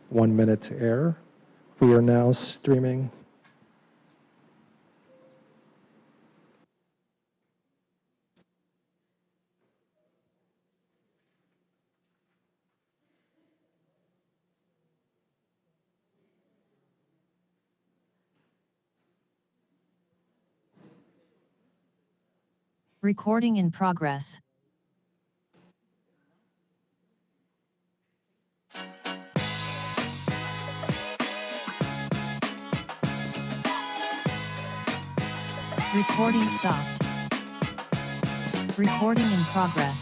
1 minute to air. We are now streaming. Recording in progress. Recording stopped. Recording in progress.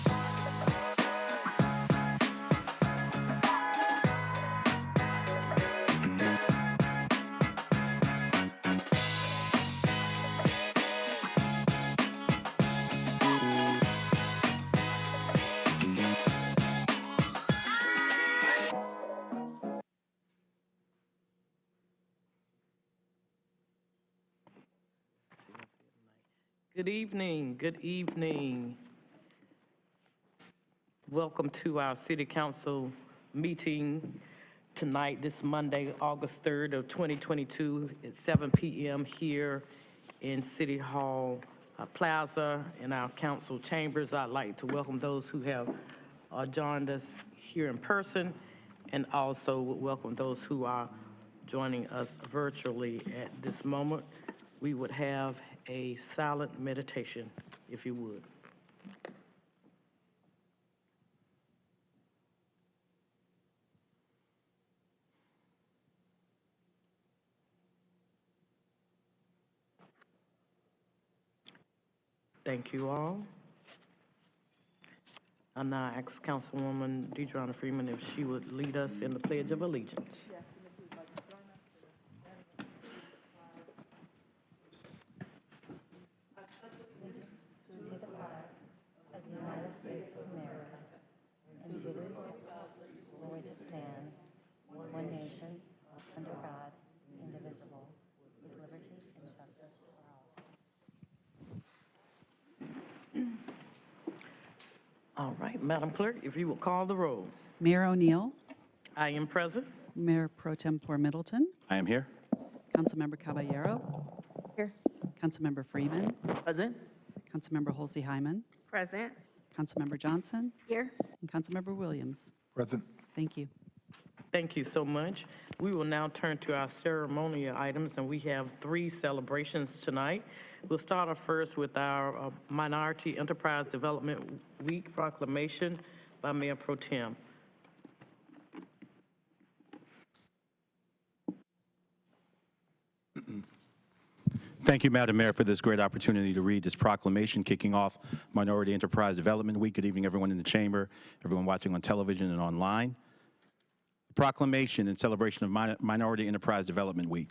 Good evening, good evening. Welcome to our City Council meeting tonight, this Monday, August 3rd of 2022 at 7 p.m. here in City Hall Plaza in our council chambers. I'd like to welcome those who have joined us here in person, and also welcome those who are joining us virtually at this moment. We would have a silent meditation, if you would. Thank you all. I now ask Councilwoman Deidre Freeman if she would lead us in the Pledge of Allegiance. One nation, under God, indivisible, with liberty and justice for all. All right, Madam Clerk, if you will call the roll. Mayor O'Neill, I am present. Mayor Pro Tempore Middleton, I am here. Councilmember Caballero, Here. Councilmember Freeman, Present. Councilmember Halsey-Hyman, Present. Councilmember Johnson, Here. and Councilmember Williams. Present. Thank you. Thank you so much. We will now turn to our ceremonial items, and we have 3 celebrations tonight. We'll start off first with our Minority Enterprise Development Week proclamation by Mayor Pro Tem. Thank you, Madam Mayor, for this great opportunity to read this proclamation kicking off Minority Enterprise Development Week. Good evening, everyone in the chamber, everyone watching on television and online. Proclamation in celebration of Minority Enterprise Development Week.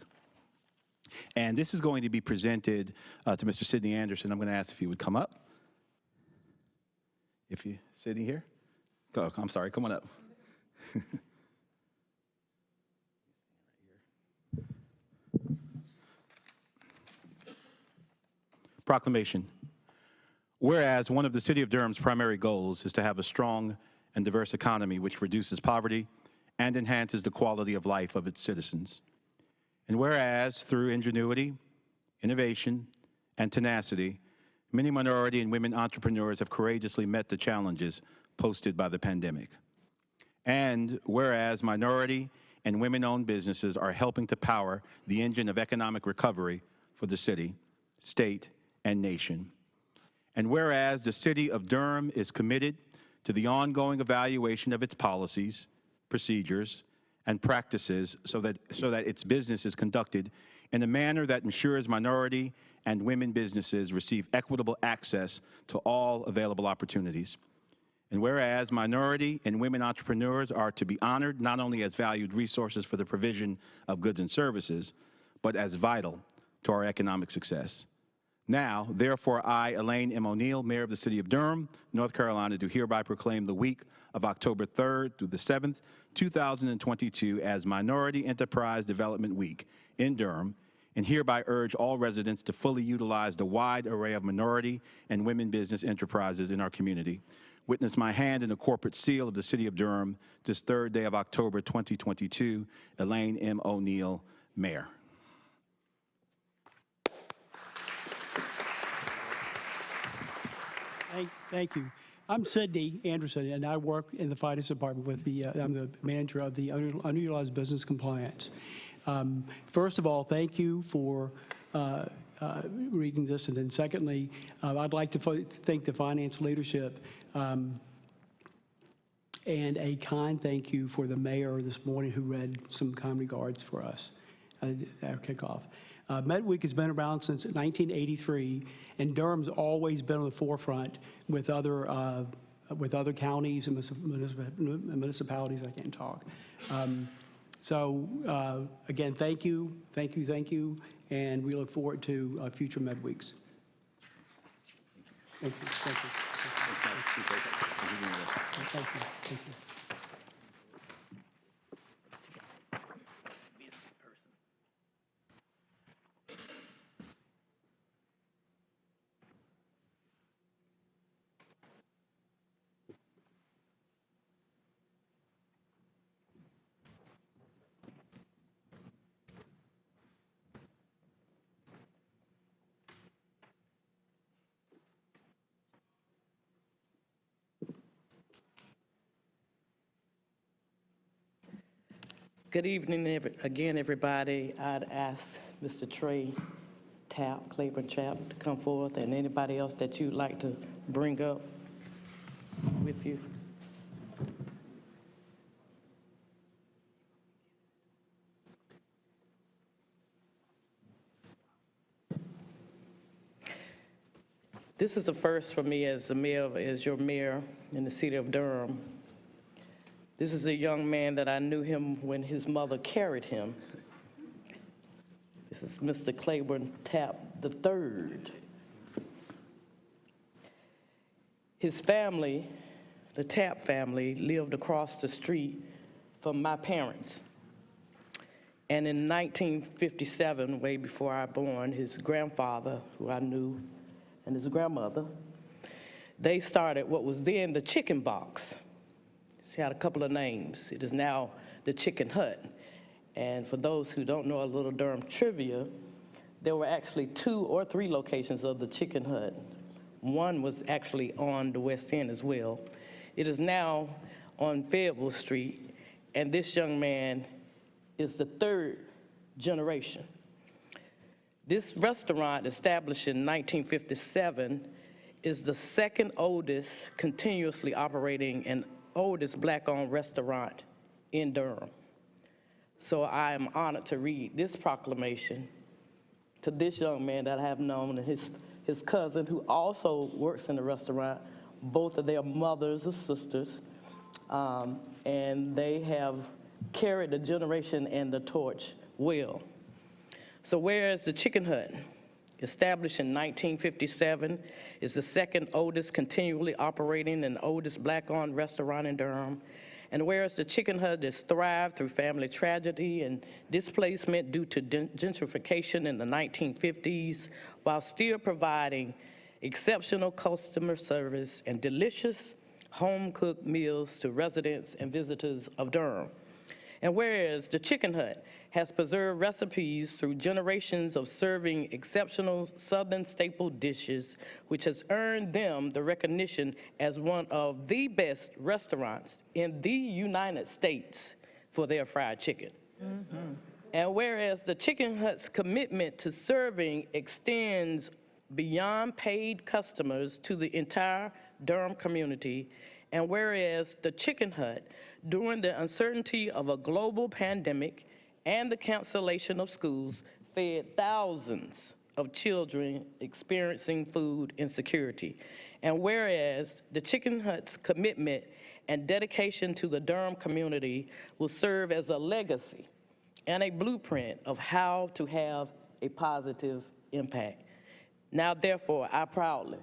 And this is going to be presented to Mr. Sidney Anderson. I'm going to ask if he would come up. If you, Sidney here? Go, I'm sorry, come on up. Proclamation. Whereas one of the City of Durham's primary goals is to have a strong and diverse economy which reduces poverty and enhances the quality of life of its citizens. And whereas through ingenuity, innovation, and tenacity, many minority and women entrepreneurs have courageously met the challenges posted by the pandemic. And whereas minority and women-owned businesses are helping to power the engine of economic recovery for the city, state, and nation. And whereas the City of Durham is committed to the ongoing evaluation of its policies, procedures, and practices so that its business is conducted in a manner that ensures minority and women businesses receive equitable access to all available opportunities. And whereas minority and women entrepreneurs are to be honored not only as valued resources for the provision of goods and services, but as vital to our economic success. Now, therefore, I, Elaine M. O'Neill, Mayor of the City of Durham, North Carolina, do hereby proclaim the week of October 3rd through the 7th, 2022 as Minority Enterprise Development Week in Durham, and hereby urge all residents to fully utilize the wide array of minority and women business enterprises in our community. Witness my hand in the corporate seal of the City of Durham this third day of October 2022, Elaine M. O'Neill, Mayor. Thank you. I'm Sidney Anderson, and I work in the finance department with I'm the manager of the underutilized business compliance. First of all, thank you for reading this, and then secondly, I'd like to thank the finance leadership and a kind thank you for the mayor this morning who read some kind regards for us at our kickoff. Med Week has been around since 1983, and Durham's always been on the forefront with other counties and municipalities. I can't talk. Again, thank you, and we look forward to future Med Weeks. Thank you. Thank you. Thank you. Thank you. Good evening again, everybody. I'd ask Mr. Trey Claiborne Chap to come forth, and anybody else that you'd like to bring up with you. This is a first for me as your mayor in the city of Durham. This is a young man that I knew him when his mother carried him. This is Mr. Claiborne Tapp III. His family, the Tapp family, lived across the street from my parents. And in 1957, way before I was born, his grandfather, who I knew, and his grandmother, they started what was then the Chicken Box. She had a couple of names. It is now the Chicken Hut. And for those who don't know a little Durham trivia, there were actually 2 or 3 locations of the Chicken Hut. One was actually on the West End as well. It is now on Fayetteville Street, and this young man is the 3rd generation. This restaurant, established in 1957, is the 2nd oldest continuously operating and oldest Black-owned restaurant in Durham. So I am honored to read this proclamation to this young man that I have known, and his cousin, who also works in the restaurant. Both of their mothers are sisters, and they have carried the generation and the torch well. So whereas the Chicken Hut, established in 1957, is the 2nd oldest continually operating and oldest Black-owned restaurant in Durham. And whereas the Chicken Hut has thrived through family tragedy and displacement due to gentrification in the 1950s, while still providing exceptional customer service and delicious home-cooked meals to residents and visitors of Durham. And whereas the Chicken Hut has preserved recipes through generations of serving exceptional Southern staple dishes, which has earned them the recognition as one of the best restaurants in the United States for their fried chicken. Mm-hmm. And whereas the Chicken Hut's commitment to serving extends beyond paid customers to the entire Durham community, and whereas the Chicken Hut, during the uncertainty of a global pandemic and the cancellation of schools, fed thousands of children experiencing food insecurity. And whereas the Chicken Hut's commitment and dedication to the Durham community will serve as a legacy and a blueprint of how to have a positive impact. Now, therefore, I proudly,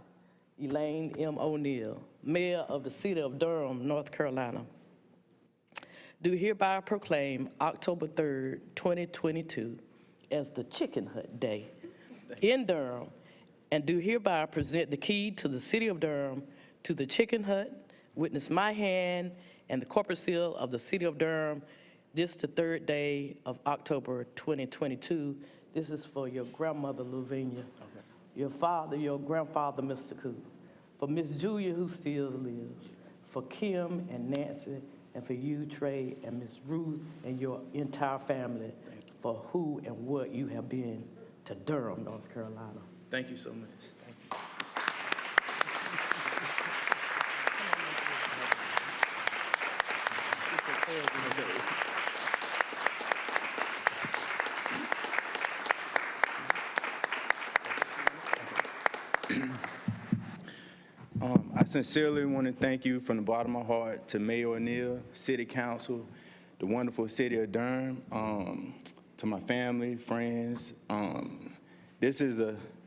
Elaine M. O'Neill, Mayor of the City of Durham, North Carolina, do hereby proclaim October 3rd, 2022 as the Chicken Hut Day in Durham, and do hereby present the key to the city of Durham to the Chicken Hut, witness my hand and the corporate seal of the city of Durham. This the third day of October 2022. This is for your grandmother, Lavinia, your father, your grandfather, Mr. Cooper, for Miss Julia, who still lives, for Kim and Nancy, and for you, Trey, and Miss Ruth, and your entire family, for who and what you have been to Durham, North Carolina. Thank you so much. Thank you. I sincerely want to thank you from the bottom of my heart to Mayor O'Neill, City Council, the wonderful city of Durham, to my family, friends. This is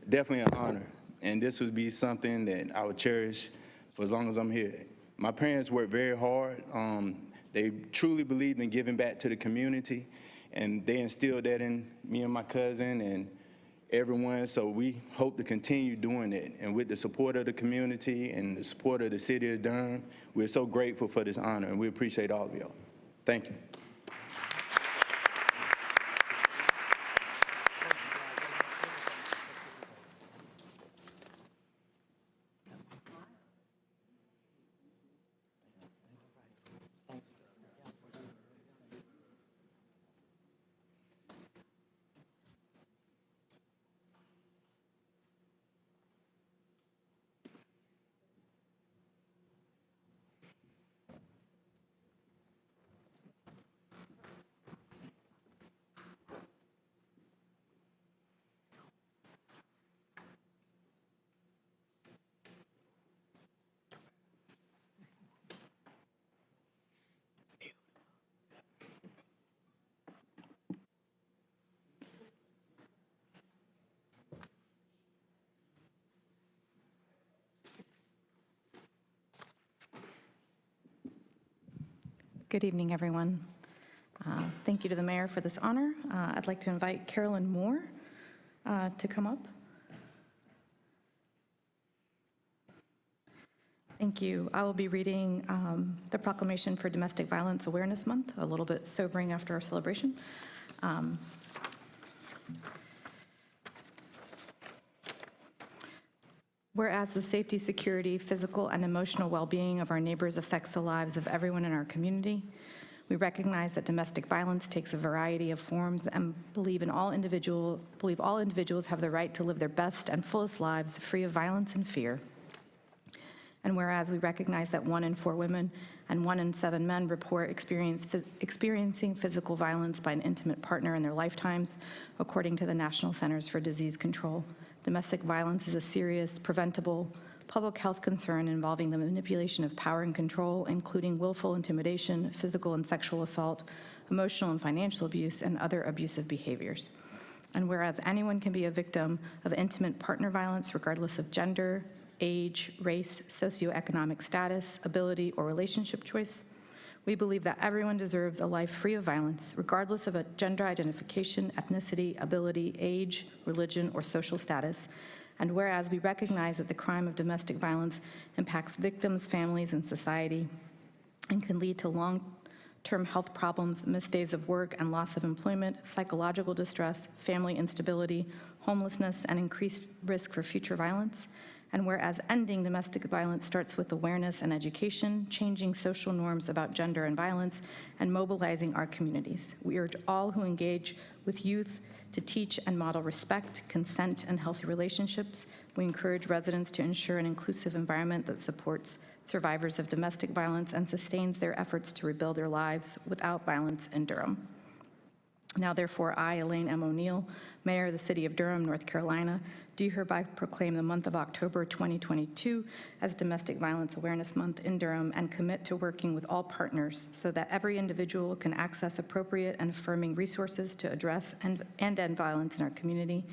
definitely an honor, and this would be something that I would cherish for as long as I'm here. My parents worked very hard. They truly believed in giving back to the community, and they instilled that in me and my cousin and everyone, so we hope to continue doing it. And with the support of the community and the support of the city of Durham, we're so grateful for this honor, and we appreciate all of y'all. Thank you. Good evening, everyone. Thank you to the mayor for this honor. I'd like to invite Carolyn Moore to come up. Thank you. I will be reading the proclamation for Domestic Violence Awareness Month, a little bit sobering after our celebration. Whereas the safety, security, physical, and emotional well-being of our neighbors affects the lives of everyone in our community, we recognize that domestic violence takes a variety of forms and believe all individuals have the right to live their best and fullest lives free of violence and fear. And whereas we recognize that 1 in 4 women and 1 in 7 men report experiencing physical violence by an intimate partner in their lifetimes, according to the National Centers for Disease Control, domestic violence is a serious, preventable public health concern involving the manipulation of power and control, including willful intimidation, physical and sexual assault, emotional and financial abuse, and other abusive behaviors. And whereas anyone can be a victim of intimate partner violence regardless of gender, age, race, socioeconomic status, ability, or relationship choice, we believe that everyone deserves a life free of violence, regardless of a gender identification, ethnicity, ability, age, religion, or social status. And whereas we recognize that the crime of domestic violence impacts victims, families, and society, and can lead to long-term health problems, missed days of work, and loss of employment, psychological distress, family instability, homelessness, and increased risk for future violence. And whereas ending domestic violence starts with awareness and education, changing social norms about gender and violence, and mobilizing our communities. We urge all who engage with youth to teach and model respect, consent, and healthy relationships. We encourage residents to ensure an inclusive environment that supports survivors of domestic violence and sustains their efforts to rebuild their lives without violence in Durham. Now, therefore, I, Elaine M. O'Neill, Mayor of the City of Durham, North Carolina, do hereby proclaim the month of October 2022 as Domestic Violence Awareness Month in Durham and commit to working with all partners so that every individual can access appropriate and affirming resources to address and end violence in our community.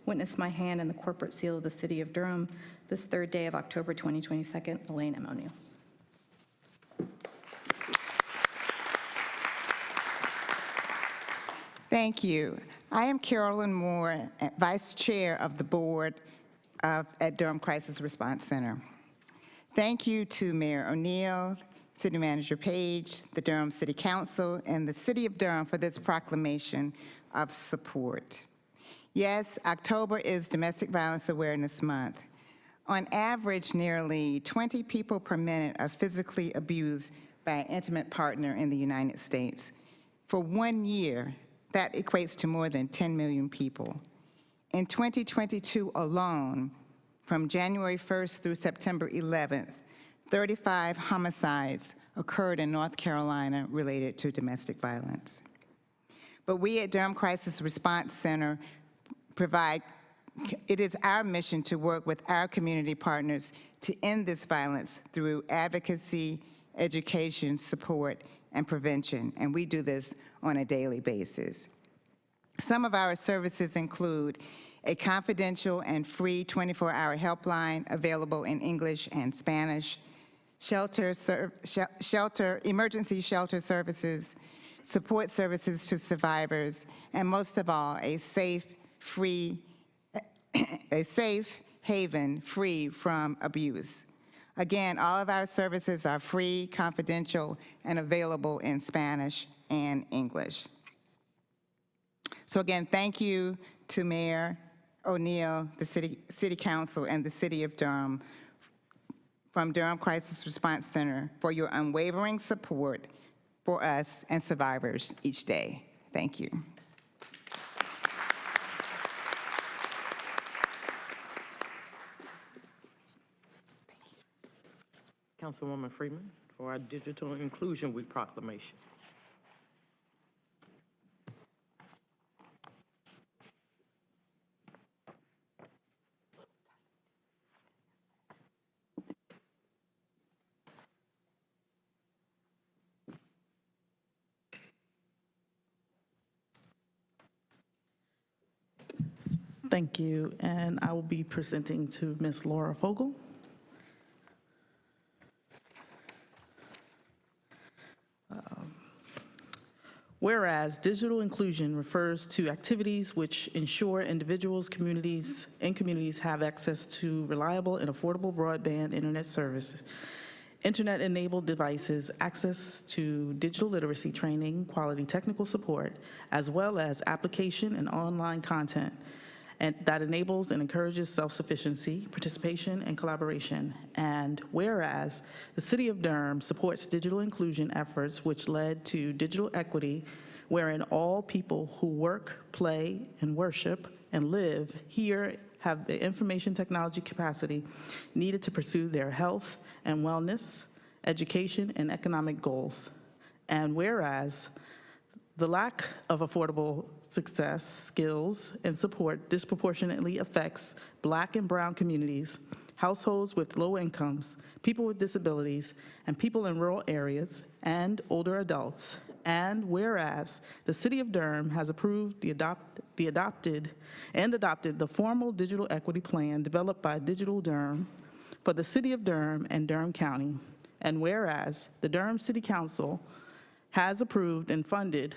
Witness my hand and the corporate seal of the City of Durham this third day of October 2022, Elaine M. O'Neill. Thank you. I am Carolyn Moore, Vice Chair of the Board at Durham Crisis Response Center. Thank you to Mayor O'Neill, City Manager Page, the Durham City Council, and the City of Durham for this proclamation of support. Yes, October is Domestic Violence Awareness Month. On average, nearly 20 people per minute are physically abused by an intimate partner in the United States. For 1 year, that equates to more than 10 million people. In 2022 alone, from January 1st through September 11th, 35 homicides occurred in North Carolina related to domestic violence. But we at Durham Crisis Response Center it is our mission to work with our community partners to end this violence through advocacy, education, support, and prevention, and we do this on a daily basis. Some of our services include a confidential and free 24-hour helpline available in English and Spanish, emergency shelter services, support services to survivors, and most of all, a safe haven free from abuse. Again, all of our services are free, confidential, and available in Spanish and English. So again, thank you to Mayor O'Neill, the City Council, and the City of Durham from Durham Crisis Response Center for your unwavering support for us and survivors each day. Thank you. Councilwoman Freeman for our Digital Inclusion Week proclamation. Thank you, and I will be presenting to Ms. Laura Fogel. Whereas digital inclusion refers to activities which ensure individuals, communities have access to reliable and affordable broadband internet services, internet-enabled devices, access to digital literacy training, quality technical support, as well as application and online content and that enables and encourages self-sufficiency, participation, and collaboration. And whereas the City of Durham supports digital inclusion efforts which led to digital equity, wherein all people who work, play, and worship and live here have the information technology capacity needed to pursue their health and wellness, education, and economic goals. And whereas the lack of affordable success, skills, and support disproportionately affects Black and brown communities, households with low incomes, people with disabilities, and people in rural areas, and older adults. And whereas the City of Durham has approved adopted the formal digital equity plan developed by Digital Durham for the City of Durham and Durham County. And whereas the Durham City Council has approved and funded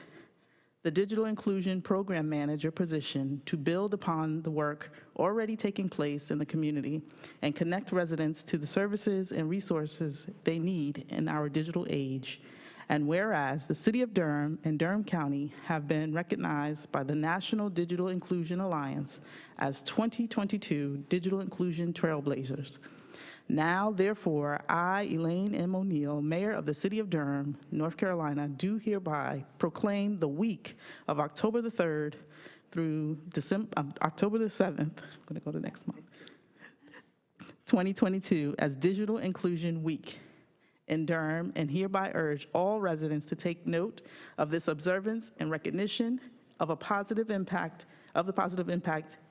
the Digital Inclusion Program Manager position to build upon the work already taking place in the community and connect residents to the services and resources they need in our digital age. And whereas the City of Durham and Durham County have been recognized by the National Digital Inclusion Alliance as 2022 Digital Inclusion Trailblazers. Now, therefore, I, Elaine M. O'Neill, Mayor of the City of Durham, North Carolina, do hereby proclaim the week of October the 3rd through October the 7th, I'm going to go to next month, 2022 as Digital Inclusion Week in Durham, and hereby urge all residents to take note of this observance and recognition of the positive impact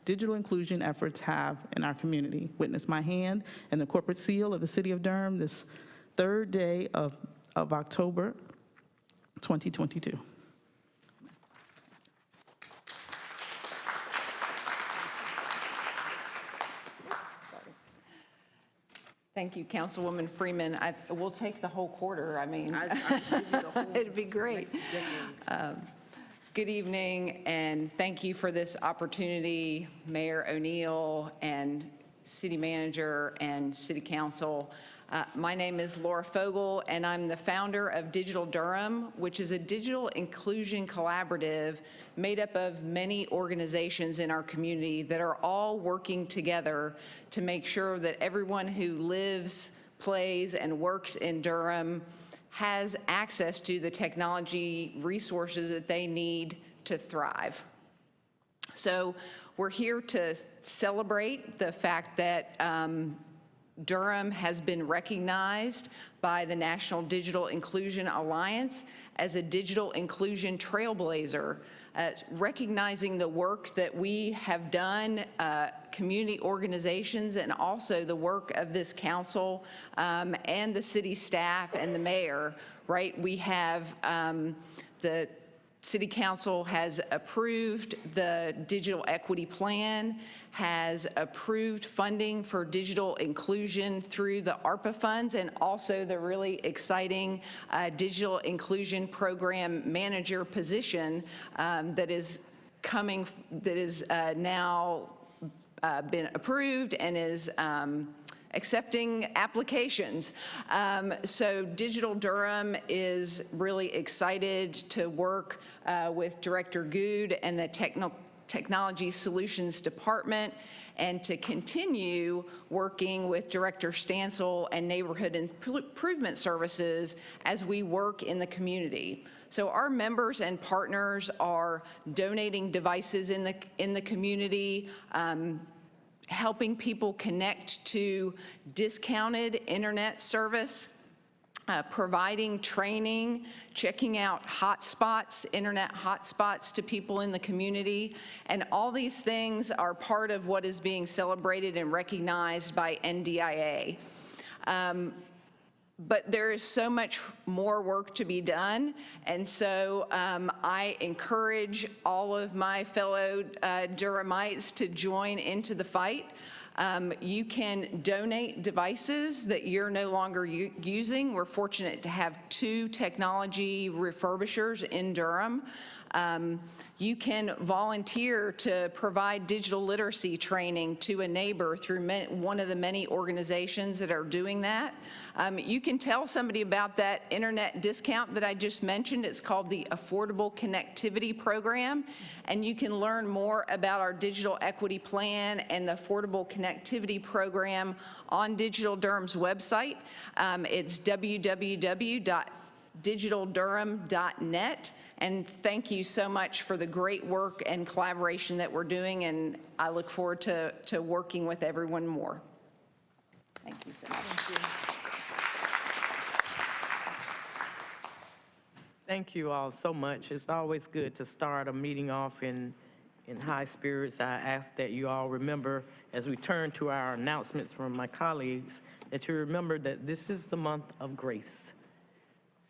digital inclusion efforts have in our community. Witness my hand and the corporate seal of the City of Durham this third day of October 2022. Thank you, Councilwoman Freeman. We'll take the whole quarter. I mean, it'd be great. Good evening, and thank you for this opportunity, Mayor O'Neill and City Manager and City Council. My name is Laura Fogel, and I'm the founder of Digital Durham, which is a digital inclusion collaborative made up of many organizations in our community that are all working together to make sure that everyone who lives, plays, and works in Durham has access to the technology resources that they need to thrive. So we're here to celebrate the fact that Durham has been recognized by the National Digital Inclusion Alliance as a digital inclusion trailblazer, recognizing the work that we have done, community organizations, and also the work of this council and the city staff and the mayor, right? We have the City Council has approved the digital equity plan, has approved funding for digital inclusion through the ARPA funds, and also the really exciting digital inclusion program manager position that is coming, that is now been approved and is accepting applications. So Digital Durham is really excited to work with Director Good and the Technology Solutions Department, and to continue working with Director Stansel and Neighborhood Improvement Services as we work in the community. So our members and partners are donating devices in the community, helping people connect to discounted internet service, providing training, checking out hotspots, internet hotspots to people in the community. And all these things are part of what is being celebrated and recognized by NDIA. But there is so much more work to be done, and so I encourage all of my fellow Durhamites to join into the fight. You can donate devices that you're no longer using. We're fortunate to have 2 technology refurbishers in Durham. You can volunteer to provide digital literacy training to a neighbor through one of the many organizations that are doing that. You can tell somebody about that internet discount that I just mentioned. It's called the Affordable Connectivity Program, and you can learn more about our digital equity plan and the Affordable Connectivity Program on Digital Durham's website. It's www.digitaldurham.net. And thank you so much for the great work and collaboration that we're doing, and I look forward to working with everyone more. Thank you so much. Thank you all so much. It's always good to start a meeting off in high spirits. I ask that you all remember, as we turn to our announcements from my colleagues, that you remember that this is the month of grace.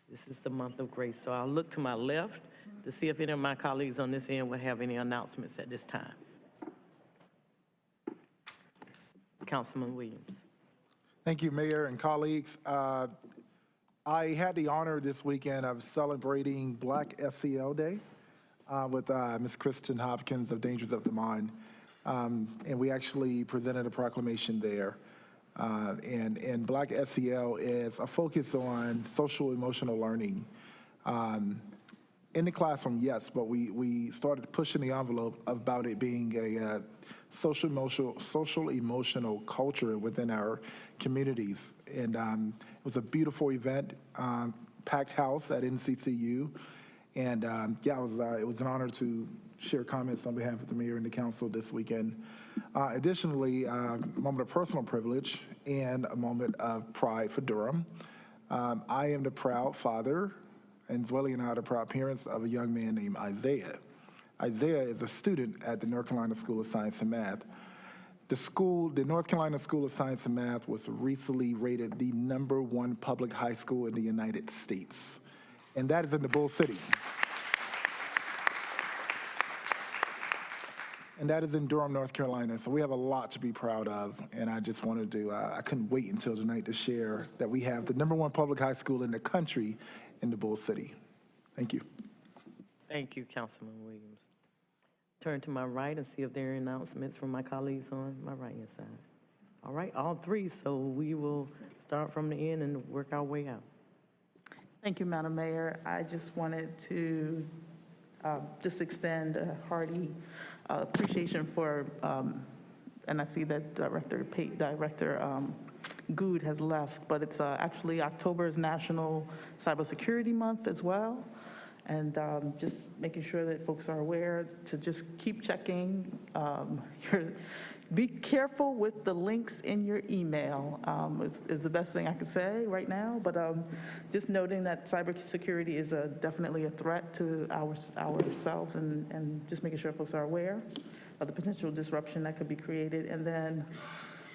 This is the month of grace. So I'll look to my left to see if any of my colleagues on this end will have any announcements at this time. Councilman Williams. Thank you, Mayor and colleagues. I had the honor this weekend of celebrating Black SEL Day with Ms. Kristen Hopkins of Dangers of the Mind. And we actually presented a proclamation there. And Black SEL is a focus on social emotional learning. In the classroom, yes, but we started pushing the envelope about it being a social emotional culture within our communities. And it was a beautiful event, packed house at NCCU. And yeah, it was an honor to share comments on behalf of the mayor and the council this weekend. Additionally, a moment of personal privilege and a moment of pride for Durham. I am the proud father, and Zwelly and I are the proud parents of a young man named Isaiah. Isaiah is a student at the North Carolina School of Science and Math. The North Carolina School of Science and Math was recently rated the #1 public high school in the United States, and that is in the Bull City. And that is in Durham, North Carolina. So we have a lot to be proud of. And I just wanted to, I couldn't wait until tonight to share that we have the #1 public high school in the country in the Bull City. Thank you. Thank you, Councilman Williams. Turn to my right and see if there are announcements from my colleagues on my right-hand side. All right, all three, so we will start from the end and work our way out. Thank you, Madam Mayor. I just wanted to just extend a hearty appreciation for, and I see that Director Good has left, but it's actually October's National Cybersecurity Month as well. And just making sure that folks are aware to just keep checking. Be careful with the links in your email is the best thing I could say right now. But just noting that cybersecurity is definitely a threat to ourselves, and just making sure folks are aware of the potential disruption that could be created. And then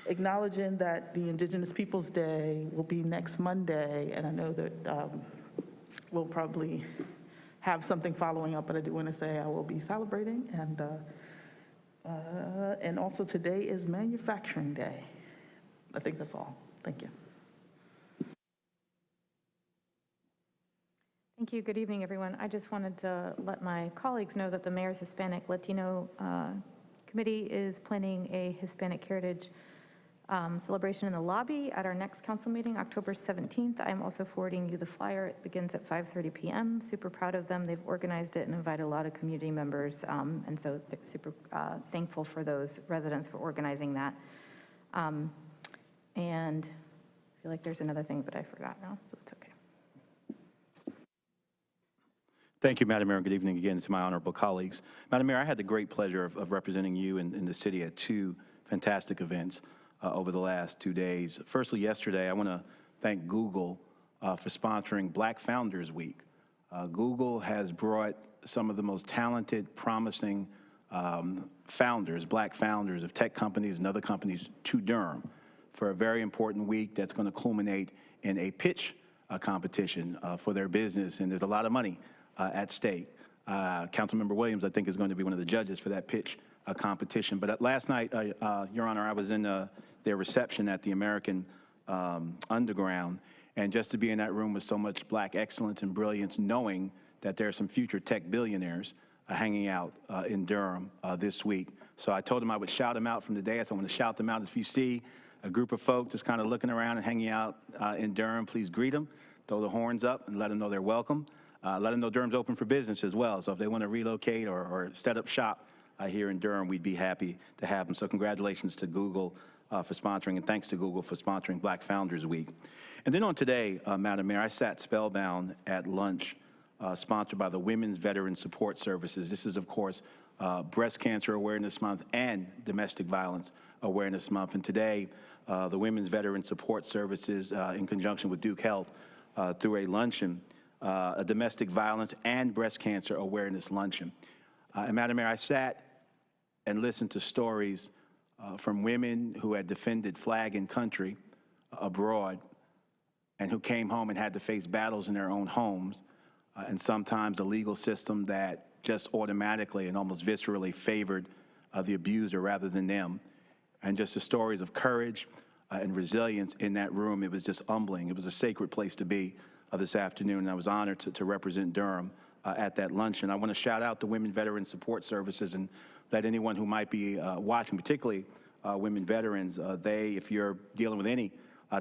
acknowledging that the Indigenous Peoples Day will be next Monday, and I know that we'll probably have something following up, but I do want to say I will be celebrating, and also today is Manufacturing Day. I think that's all. Thank you. Thank you. Good evening, everyone. I just wanted to let my colleagues know that the Mayor's Hispanic Latino Committee is planning a Hispanic Heritage celebration in the lobby at our next council meeting, October 17th. I'm also forwarding you the flyer. It begins at 5:30 p.m. Super proud of them. They've organized it and invited a lot of community members, and so they're super thankful for those residents for organizing that. And I feel like there's another thing, but I forgot now, so it's okay. Thank you, Madam Mayor, and good evening again to my honorable colleagues. Madam Mayor, I had the great pleasure of representing you in the city at two fantastic events over the last 2 days. Firstly, yesterday, I want to thank Google for sponsoring Black Founders Week. Google has brought some of the most talented, promising founders, Black founders of tech companies and other companies to Durham for a very important week that's going to culminate in a pitch competition for their business, and there's a lot of money at stake. Councilmember Williams, I think, is going to be one of the judges for that pitch competition. But last night, Your Honor, I was in their reception at the American Underground, and just to be in that room with so much Black excellence and brilliance, knowing that there are some future tech billionaires hanging out in Durham this week. So I told them I would shout them out from the dais. I want to shout them out. If you see a group of folks just kind of looking around and hanging out in Durham, please greet them, throw the horns up, and let them know they're welcome. Let them know Durham's open for business as well. So if they want to relocate or set up shop here in Durham, we'd be happy to have them. So congratulations to Google for sponsoring, and thanks to Google for sponsoring Black Founders Week. And then on today, Madam Mayor, I sat spellbound at lunch sponsored by the Women's Veteran Support Services. This is, of course, Breast Cancer Awareness Month and Domestic Violence Awareness Month. And today, the Women's Veteran Support Services, in conjunction with Duke Health, through a luncheon, a domestic violence and breast cancer awareness luncheon. And Madam Mayor, I sat and listened to stories from women who had defended flag and country abroad and who came home and had to face battles in their own homes, and sometimes a legal system that just automatically and almost viscerally favored the abuser rather than them. And just the stories of courage and resilience in that room, it was just humbling. It was a sacred place to be this afternoon, and I was honored to represent Durham at that luncheon. I want to shout out the Women Veteran Support Services and let anyone who might be watching, particularly women veterans, if you're dealing with any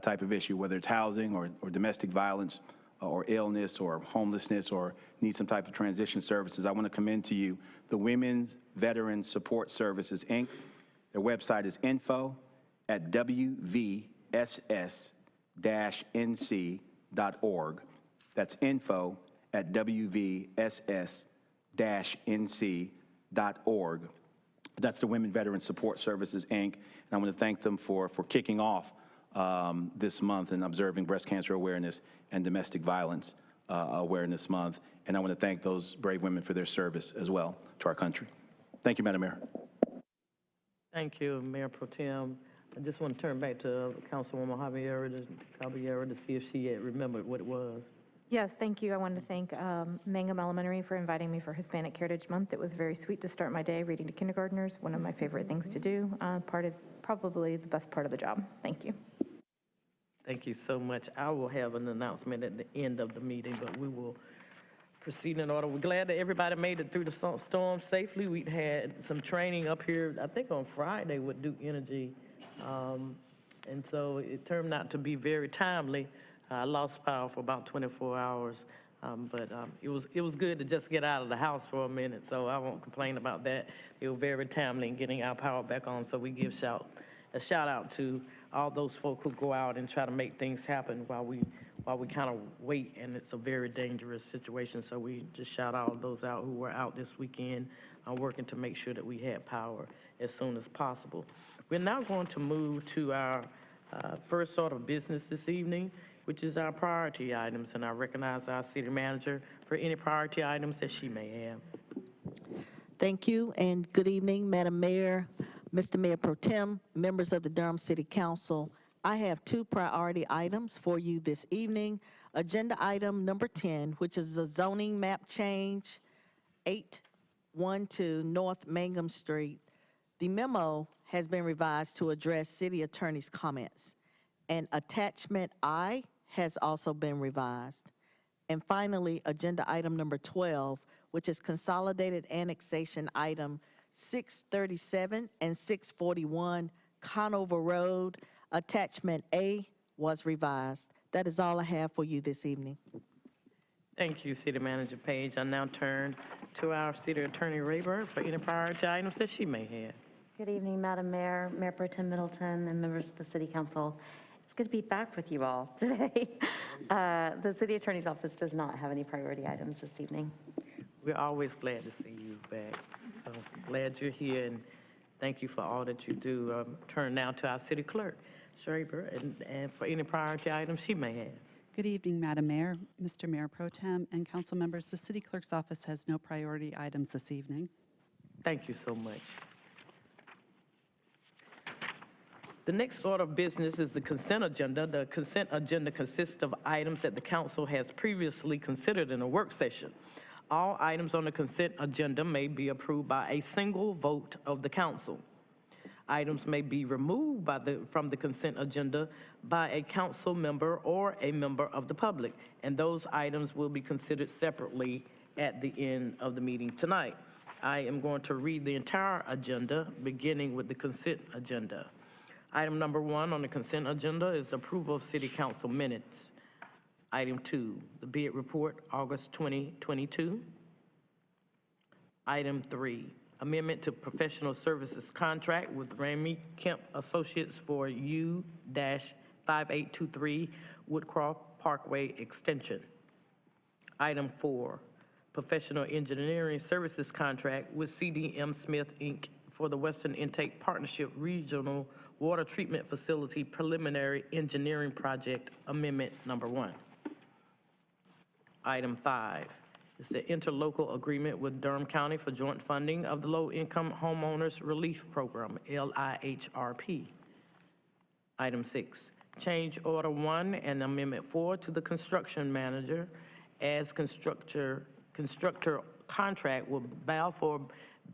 type of issue, whether it's housing or domestic violence or illness or homelessness or need some type of transition services, I want to commend to you the Women's Veteran Support Services, Inc. Their website is info@wvss-nc.org. That's info@wvss-nc.org. That's the Women Veteran Support Services, Inc. And I want to thank them for kicking off this month and observing Breast Cancer Awareness and Domestic Violence Awareness Month. And I want to thank those brave women for their service as well to our country. Thank you, Madam Mayor. Thank you, Mayor Pro Tem. I just want to turn back to Councilwoman Caballero to see if she had remembered what it was. Yes, thank you. I wanted to thank Mangum Elementary for inviting me for Hispanic Heritage Month. It was very sweet to start my day reading to kindergartners, one of my favorite things to do, probably the best part of the job. Thank you. Thank you so much. I will have an announcement at the end of the meeting, but we will Proceeding in order. We're glad that everybody made it through the storm safely. We had some training up here, I think on Friday with Duke Energy. And so it turned out to be very timely. I lost power for about 24 hours. But it was good to just get out of the house for a minute, so I won't complain about that. They were very timely in getting our power back on, so we give a shout out to all those folk who go out and try to make things happen while we kind of wait, and it's a very dangerous situation. So we just shout all those out who were out this weekend working to make sure that we had power as soon as possible. We're now going to move to our first order of business this evening, which is our priority items, and I recognize our city manager for any priority items that she may have. Thank you, and good evening, Madam Mayor, Mr. Mayor Pro Tem, members of the Durham City Council. I have two priority items for you this evening. Agenda item number 10, which is a zoning map change, 812 North Mangum Street. The memo has been revised to address city attorney's comments, and attachment I has also been revised. And finally, agenda item number 12, which is consolidated annexation item 637 and 641 Conover Road. Attachment A was revised. That is all I have for you this evening. Thank you, City Manager Page. I now turn to our City Attorney Rayburn for any priority items that she may have. Good evening, Madam Mayor, Mayor Pro Tem Middleton, and members of the City Council. It's good to be back with you all today. The City Attorney's Office does not have any priority items this evening. We're always glad to see you back. So glad you're here, and thank you for all that you do. Turn now to our City Clerk, Schreiber, and for any priority items she may have. Good evening, Madam Mayor, Mr. Mayor Pro Tem, and council members. The City Clerk's office has no priority items this evening. Thank you so much. The next order of business is the consent agenda. The consent agenda consists of items that the council has previously considered in a work session. All items on the consent agenda may be approved by a single vote of the council. Items may be removed from the consent agenda by a council member or a member of the public, and those items will be considered separately at the end of the meeting tonight. I am going to read the entire agenda, beginning with the consent agenda. Item number 1 on the consent agenda is approval of City Council minutes. Item 2, the bid report, August 2022. Item 3, amendment to professional services contract with Ramey Kemp Associates for U-5823 Woodcroft Parkway Extension. Item 4, professional engineering services contract with CDM Smith, Inc. for the Western Intake Partnership Regional Water Treatment Facility Preliminary Engineering Project Amendment Number 1. Item 5 is the interlocal agreement with Durham County for joint funding of the Low Income Homeowners Relief Program, LIHRP. Item 6, change order 1 and amendment 4 to the construction manager as constructor contract with Balfour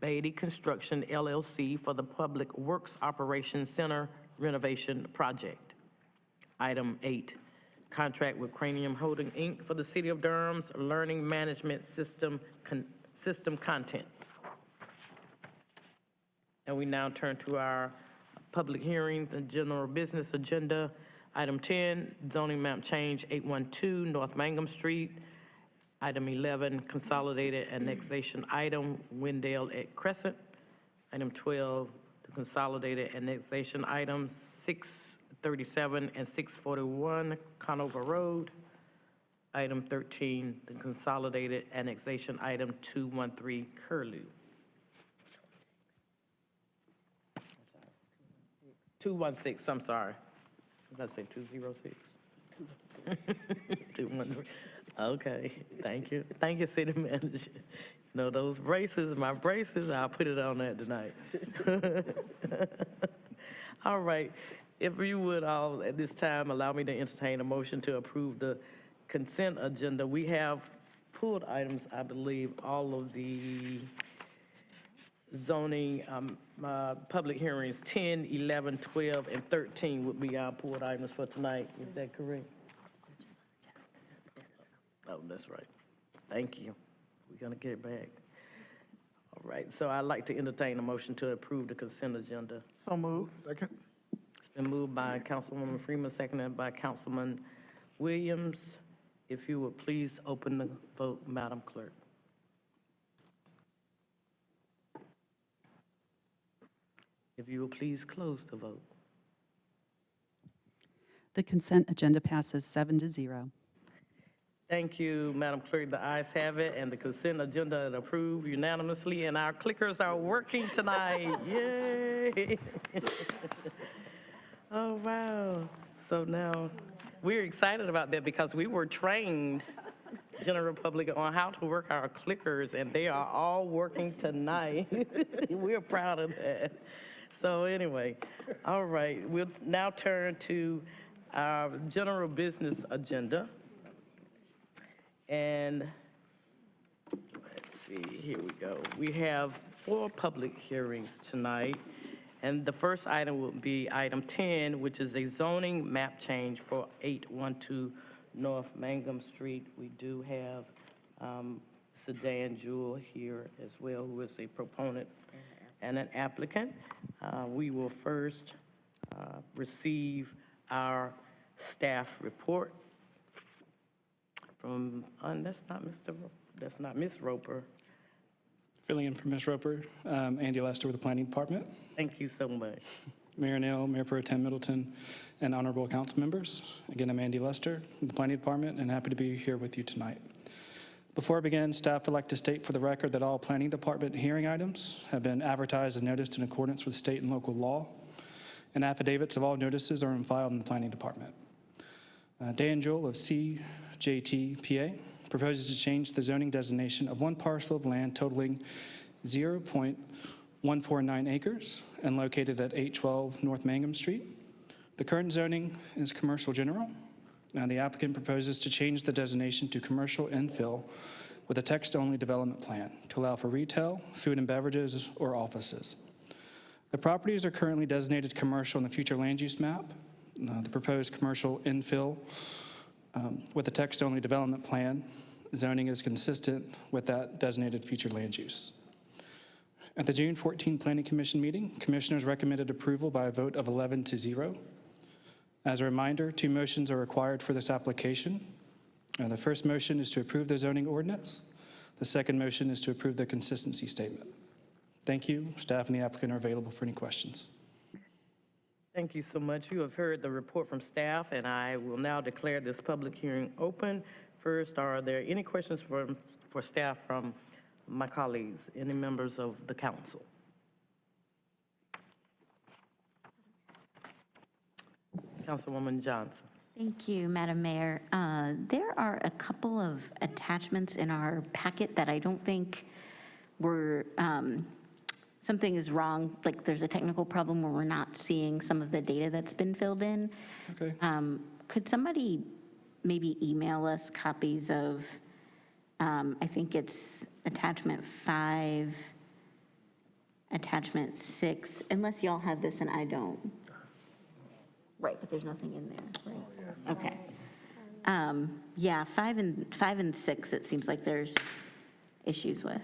Beatty Construction LLC for the Public Works Operations Center renovation project. Item 8, contract with Cranium Holding Inc. for the City of Durham's Learning Management System content. And we now turn to our public hearing, the general business agenda. Item 10, zoning map change 812 North Mangum Street. Item 11, consolidated annexation item, Wendell at Crescent. Item 12, the consolidated annexation items, 637 and 641 Conover Road. Item 13, the consolidated annexation item, 213 Curlew. 216, I'm sorry. I was going to say 206. 213. Okay, thank you. Thank you, City Manager. You know, those braces, my braces, I'll put it on that tonight. All right, if you would all at this time allow me to entertain a motion to approve the consent agenda. We have pulled items, I believe, all of the zoning, public hearings, 10, 11, 12, and 13 would be our pulled items for tonight. Is that correct? Oh, that's right. Thank you. We're going to get it back. All right, so I'd like to entertain a motion to approve the consent agenda. So moved. Second? It's been moved by Councilwoman Freeman, seconded by Councilman Williams. If you would please open the vote, Madam Clerk. If you will please close the vote. The consent agenda passes 7-0. Thank you, Madam Clerk. The ayes have it, and the consent agenda is approved unanimously, and our clickers are working tonight. Yay! Oh, wow. So now, we're excited about that because we were trained, general public, on how to work our clickers, and they are all working tonight. We're proud of that. So anyway, all right, we'll now turn to our general business agenda. And let's see, here we go. We have 4 public hearings tonight. And the first item will be item 10, which is a zoning map change for 812 North Mangum Street. We do have Mr. Dan Jewell here as well, who is a proponent and an applicant. We will first receive our staff report from, that's not Ms. Roper. Filling in for Ms. Roper, Andy Lester with the Planning Department. Thank you so much. Mayor Neal, Mayor Pro Tem Middleton, and honorable council members. Again, I'm Andy Lester with the Planning Department and happy to be here with you tonight. Before I begin, staff would like to state for the record that all Planning Department hearing items have been advertised and noticed in accordance with state and local law, and affidavits of all notices are filed in the Planning Department. Dan Jewell of CJT PA proposes to change the zoning designation of one parcel of land totaling 0.149 acres and located at 812 North Mangum Street. The current zoning is commercial general. Now the applicant proposes to change the designation to commercial infill with a text-only development plan to allow for retail, food and beverages, or offices. The properties are currently designated commercial in the future land use map. The proposed commercial infill with a text-only development plan zoning is consistent with that designated future land use. At the June 14 Planning Commission meeting, commissioners recommended approval by a vote of 11-0. As a reminder, 2 motions are required for this application. The first motion is to approve the zoning ordinance. The second motion is to approve the consistency statement. Thank you. Staff and the applicant are available for any questions. Thank you so much. You have heard the report from staff, and I will now declare this public hearing open. First, are there any questions for staff from my colleagues, any members of the council? Councilwoman Johnson. Thank you, Madam Mayor. There are a couple of attachments in our packet that I don't think were, something is wrong, like there's a technical problem where we're not seeing some of the data that's been filled in. Okay. Could somebody maybe email us copies of, I think it's attachment 5, attachment 6, unless y'all have this and I don't. Right, but there's nothing in there, right? Okay. Yeah, 5 and 6, it seems like there's issues with.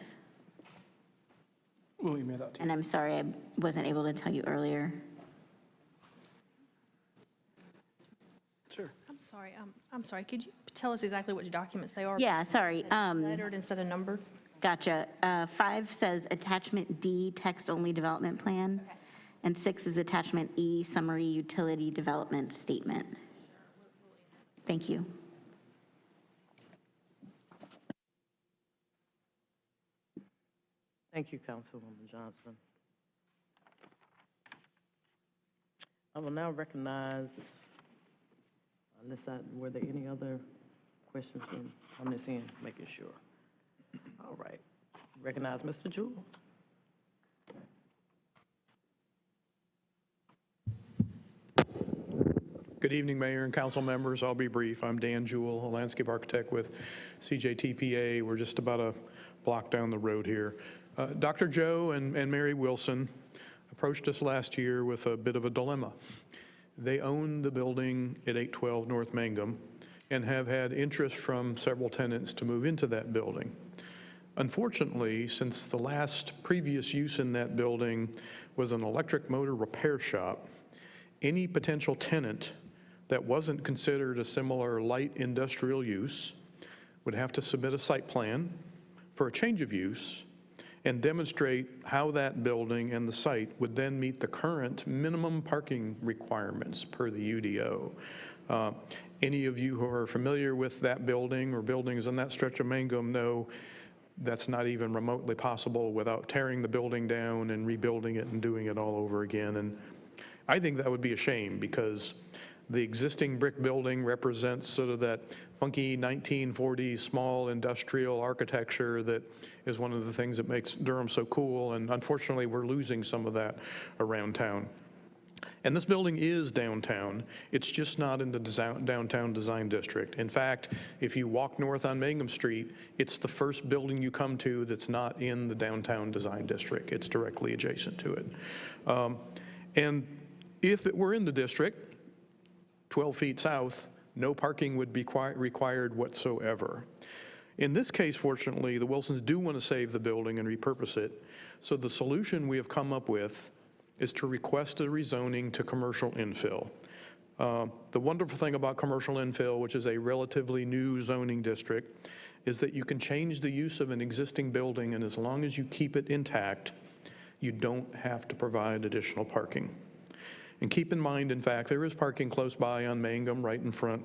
We'll email that to you. And I'm sorry, I wasn't able to tell you earlier. Sure. I'm sorry, could you tell us exactly which documents they are? Yeah, sorry. Lettered instead of numbered? Gotcha. 5 says attachment D, text-only development plan. Okay. And 6 is attachment E, summary utility development statement. Thank you. Thank you, Councilwoman Johnson. I will now recognize, were there any other questions on this end? Making sure. All right. Recognize Mr. Jewell. Good evening, Mayor and council members. I'll be brief. I'm Dan Jewell, a landscape architect with CJTPA. We're just about a block down the road here. Dr. Joe and Mary Wilson approached us last year with a bit of a dilemma. They own the building at 812 North Mangum, and have had interest from several tenants to move into that building. Unfortunately, since the last previous use in that building was an electric motor repair shop, any potential tenant that wasn't considered a similar light industrial use would have to submit a site plan for a change of use and demonstrate how that building and the site would then meet the current minimum parking requirements per the UDO. Any of you who are familiar with that building or buildings in that stretch of Mangum know that's not even remotely possible without tearing the building down and rebuilding it and doing it all over again. And I think that would be a shame, because the existing brick building represents sort of that funky 1940s small industrial architecture that is one of the things that makes Durham so cool, and unfortunately we're losing some of that around town. And this building is downtown. It's just not in the downtown design district. In fact, if you walk north on Mangum Street, it's the first building you come to that's not in the downtown design district. It's directly adjacent to it. And if it were in the district, 12 feet south, no parking would be required whatsoever. In this case, fortunately, the Wilsons do want to save the building and repurpose it. So the solution we have come up with is to request a rezoning to commercial infill. The wonderful thing about commercial infill, which is a relatively new zoning district, is that you can change the use of an existing building, and as long as you keep it intact, you don't have to provide additional parking. And keep in mind, in fact, there is parking close by on Mangum, right in front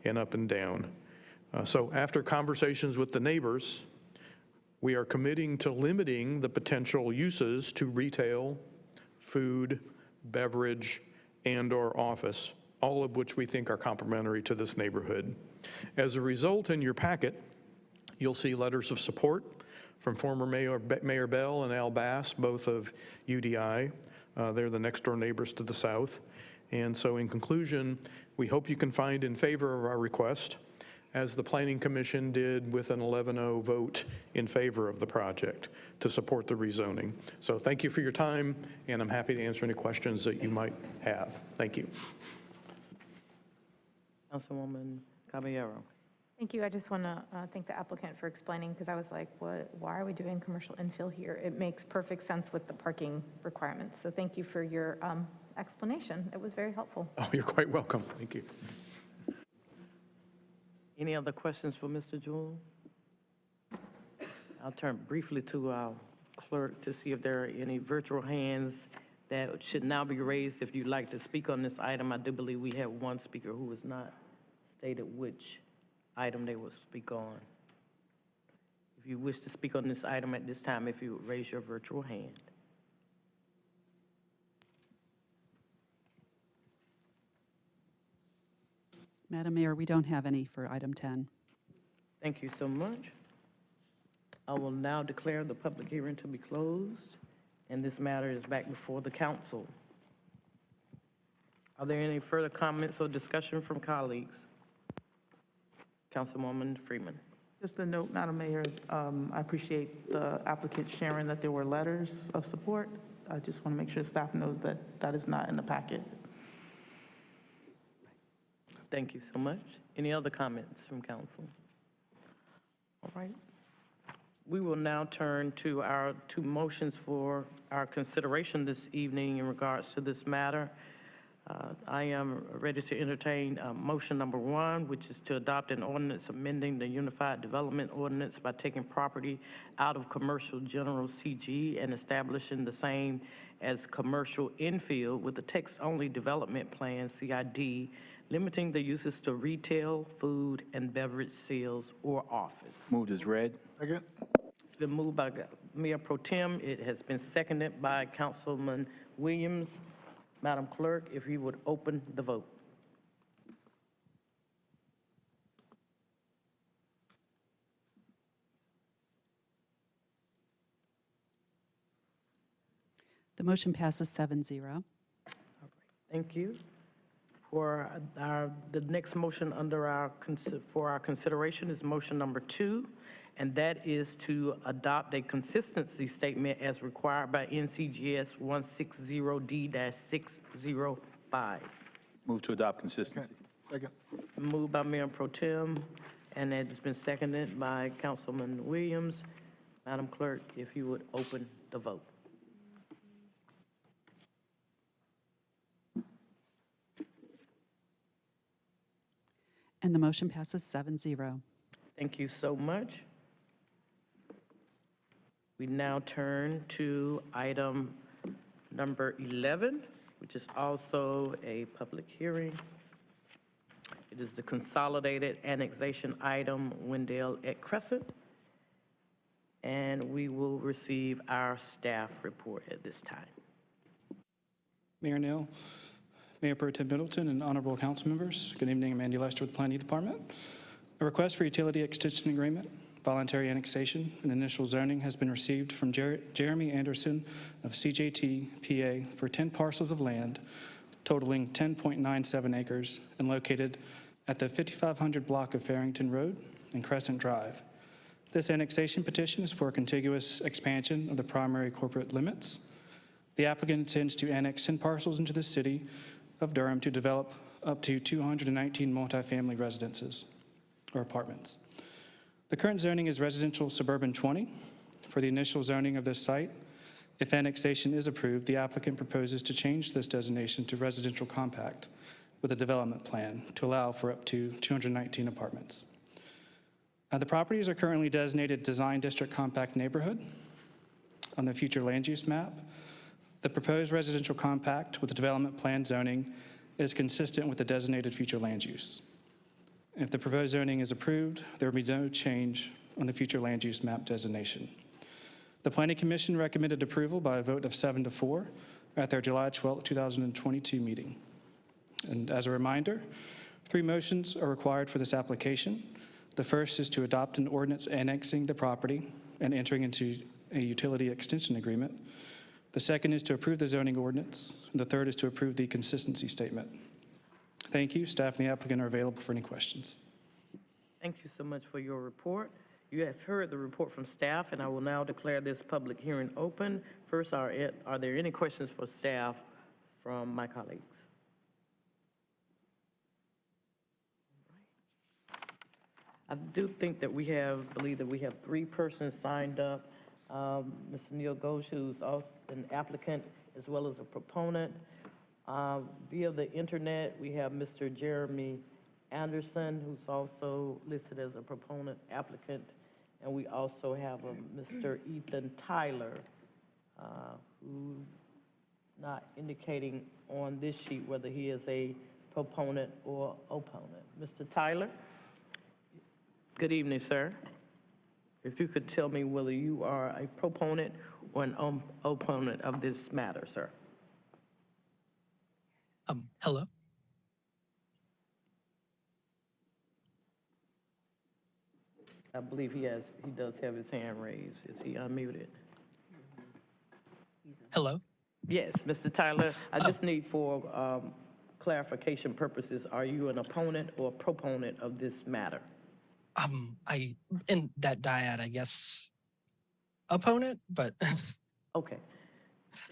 and up and down. So after conversations with the neighbors, we are committing to limiting the potential uses to retail, food, beverage, and/or office, all of which we think are complementary to this neighborhood. As a result, in your packet, you'll see letters of support from former Mayor Bell and Al Bass, both of UDI. They're the next door neighbors to the south. And so in conclusion, we hope you can find in favor of our request, as the Planning Commission did with an 11-0 vote in favor of the project to support the rezoning. So thank you for your time, and I'm happy to answer any questions that you might have. Thank you. Councilwoman Caballero. Thank you. I just want to thank the applicant for explaining, because I was like, why are we doing commercial infill here? It makes perfect sense with the parking requirements. So thank you for your explanation. It was very helpful. Oh, you're quite welcome. Thank you. Any other questions for Mr. Jewell? I'll turn briefly to our clerk to see if there are any virtual hands that should now be raised if you'd like to speak on this item. I do believe we have one speaker who has not stated which item they will speak on. If you wish to speak on this item at this time, if you would raise your virtual hand. Madam Mayor, we don't have any for item 10. Thank you so much. I will now declare the public hearing to be closed, and this matter is back before the council. Are there any further comments or discussion from colleagues? Councilwoman Freeman. Just a note, Madam Mayor, I appreciate the applicant sharing that there were letters of support. I just want to make sure staff knows that that is not in the packet. Thank you so much. Any other comments from council? All right. We will now turn to our two motions for our consideration this evening in regards to this matter. I am ready to entertain motion number one, which is to adopt an ordinance amending the Unified Development Ordinance by taking property out of commercial general CG and establishing the same as commercial infield with the text-only development plan, CID, limiting the uses to retail, food, and beverage sales or office. Moved as read. Second. It's been moved by Mayor Pro Tem. It has been seconded by Councilman Williams. Madam Clerk, if you would open the vote. The motion passes 7-0. Thank you. For the next motion under for our consideration is motion number 2, and that is to adopt a consistency statement as required by NCGS 160D-605. Move to adopt consistency. Second. Moved by Mayor Pro Tem, and it's been seconded by Councilman Williams. Madam Clerk, if you would open the vote. And the motion passes 7-0. Thank you so much. We now turn to item number 11, which is also a public hearing. It is the Consolidated Annexation Item, Wendell at Crescent. And we will receive our staff report at this time. Mayor Neal, Mayor Pro Tem Middleton, and honorable council members, good evening. I'm Andy Lester with the Planning Department. A request for utility extension agreement, voluntary annexation, and initial zoning has been received from Jeremy Anderson of CJT, PA, for 10 parcels of land totaling 10.97 acres and located at the 5500 block of Farrington Road and Crescent Drive. This annexation petition is for a contiguous expansion of the primary corporate limits. The applicant intends to annex 10 parcels into the city of Durham to develop up to 219 multifamily residences or apartments. The current zoning is residential suburban 20. For the initial zoning of this site, if annexation is approved, the applicant proposes to change this designation to residential compact with a development plan to allow for up to 219 apartments. The properties are currently designated Design District Compact Neighborhood on the future land use map. The proposed residential compact with the development plan zoning is consistent with the designated future land use. If the proposed zoning is approved, there will be no change on the future land use map designation. The Planning Commission recommended approval by a vote of 7-4 at their July 12, 2022 meeting. And as a reminder, 3 motions are required for this application. The first is to adopt an ordinance annexing the property and entering into a utility extension agreement. The second is to approve the zoning ordinance. And the third is to approve the consistency statement. Thank you. Staff and the applicant are available for any questions. Thank you so much for your report. You have heard the report from staff, and I will now declare this public hearing open. First, are there any questions for staff from my colleagues? I do think that believe that we have 3 persons signed up. Mr. Neil Ghosh, who's also an applicant as well as a proponent. Via the internet, we have Mr. Jeremy Anderson, who's also listed as a proponent applicant. And we also have Mr. Ethan Tyler, who's not indicating on this sheet whether he is a proponent or opponent. Mr. Tyler? Good evening, sir. If you could tell me whether you are a proponent or an opponent of this matter, sir. Hello. I believe he does have his hand raised. Is he unmuted? Hello. Yes, Mr. Tyler, I just need for clarification purposes, are you an opponent or proponent of this matter? In that dyad, I guess, opponent, but. Okay.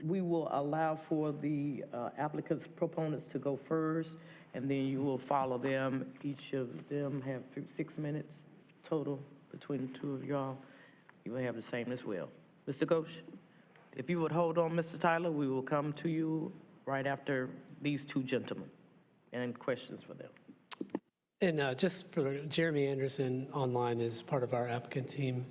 We will allow for the applicant's proponents to go first, and then you will follow them. Each of them have 6 minutes total between the 2 of y'all. You will have the same as well. Mr. Ghosh, if you would hold on, Mr. Tyler, we will come to you right after these 2 gentlemen and questions for them. And just for Jeremy Anderson online is part of our applicant team.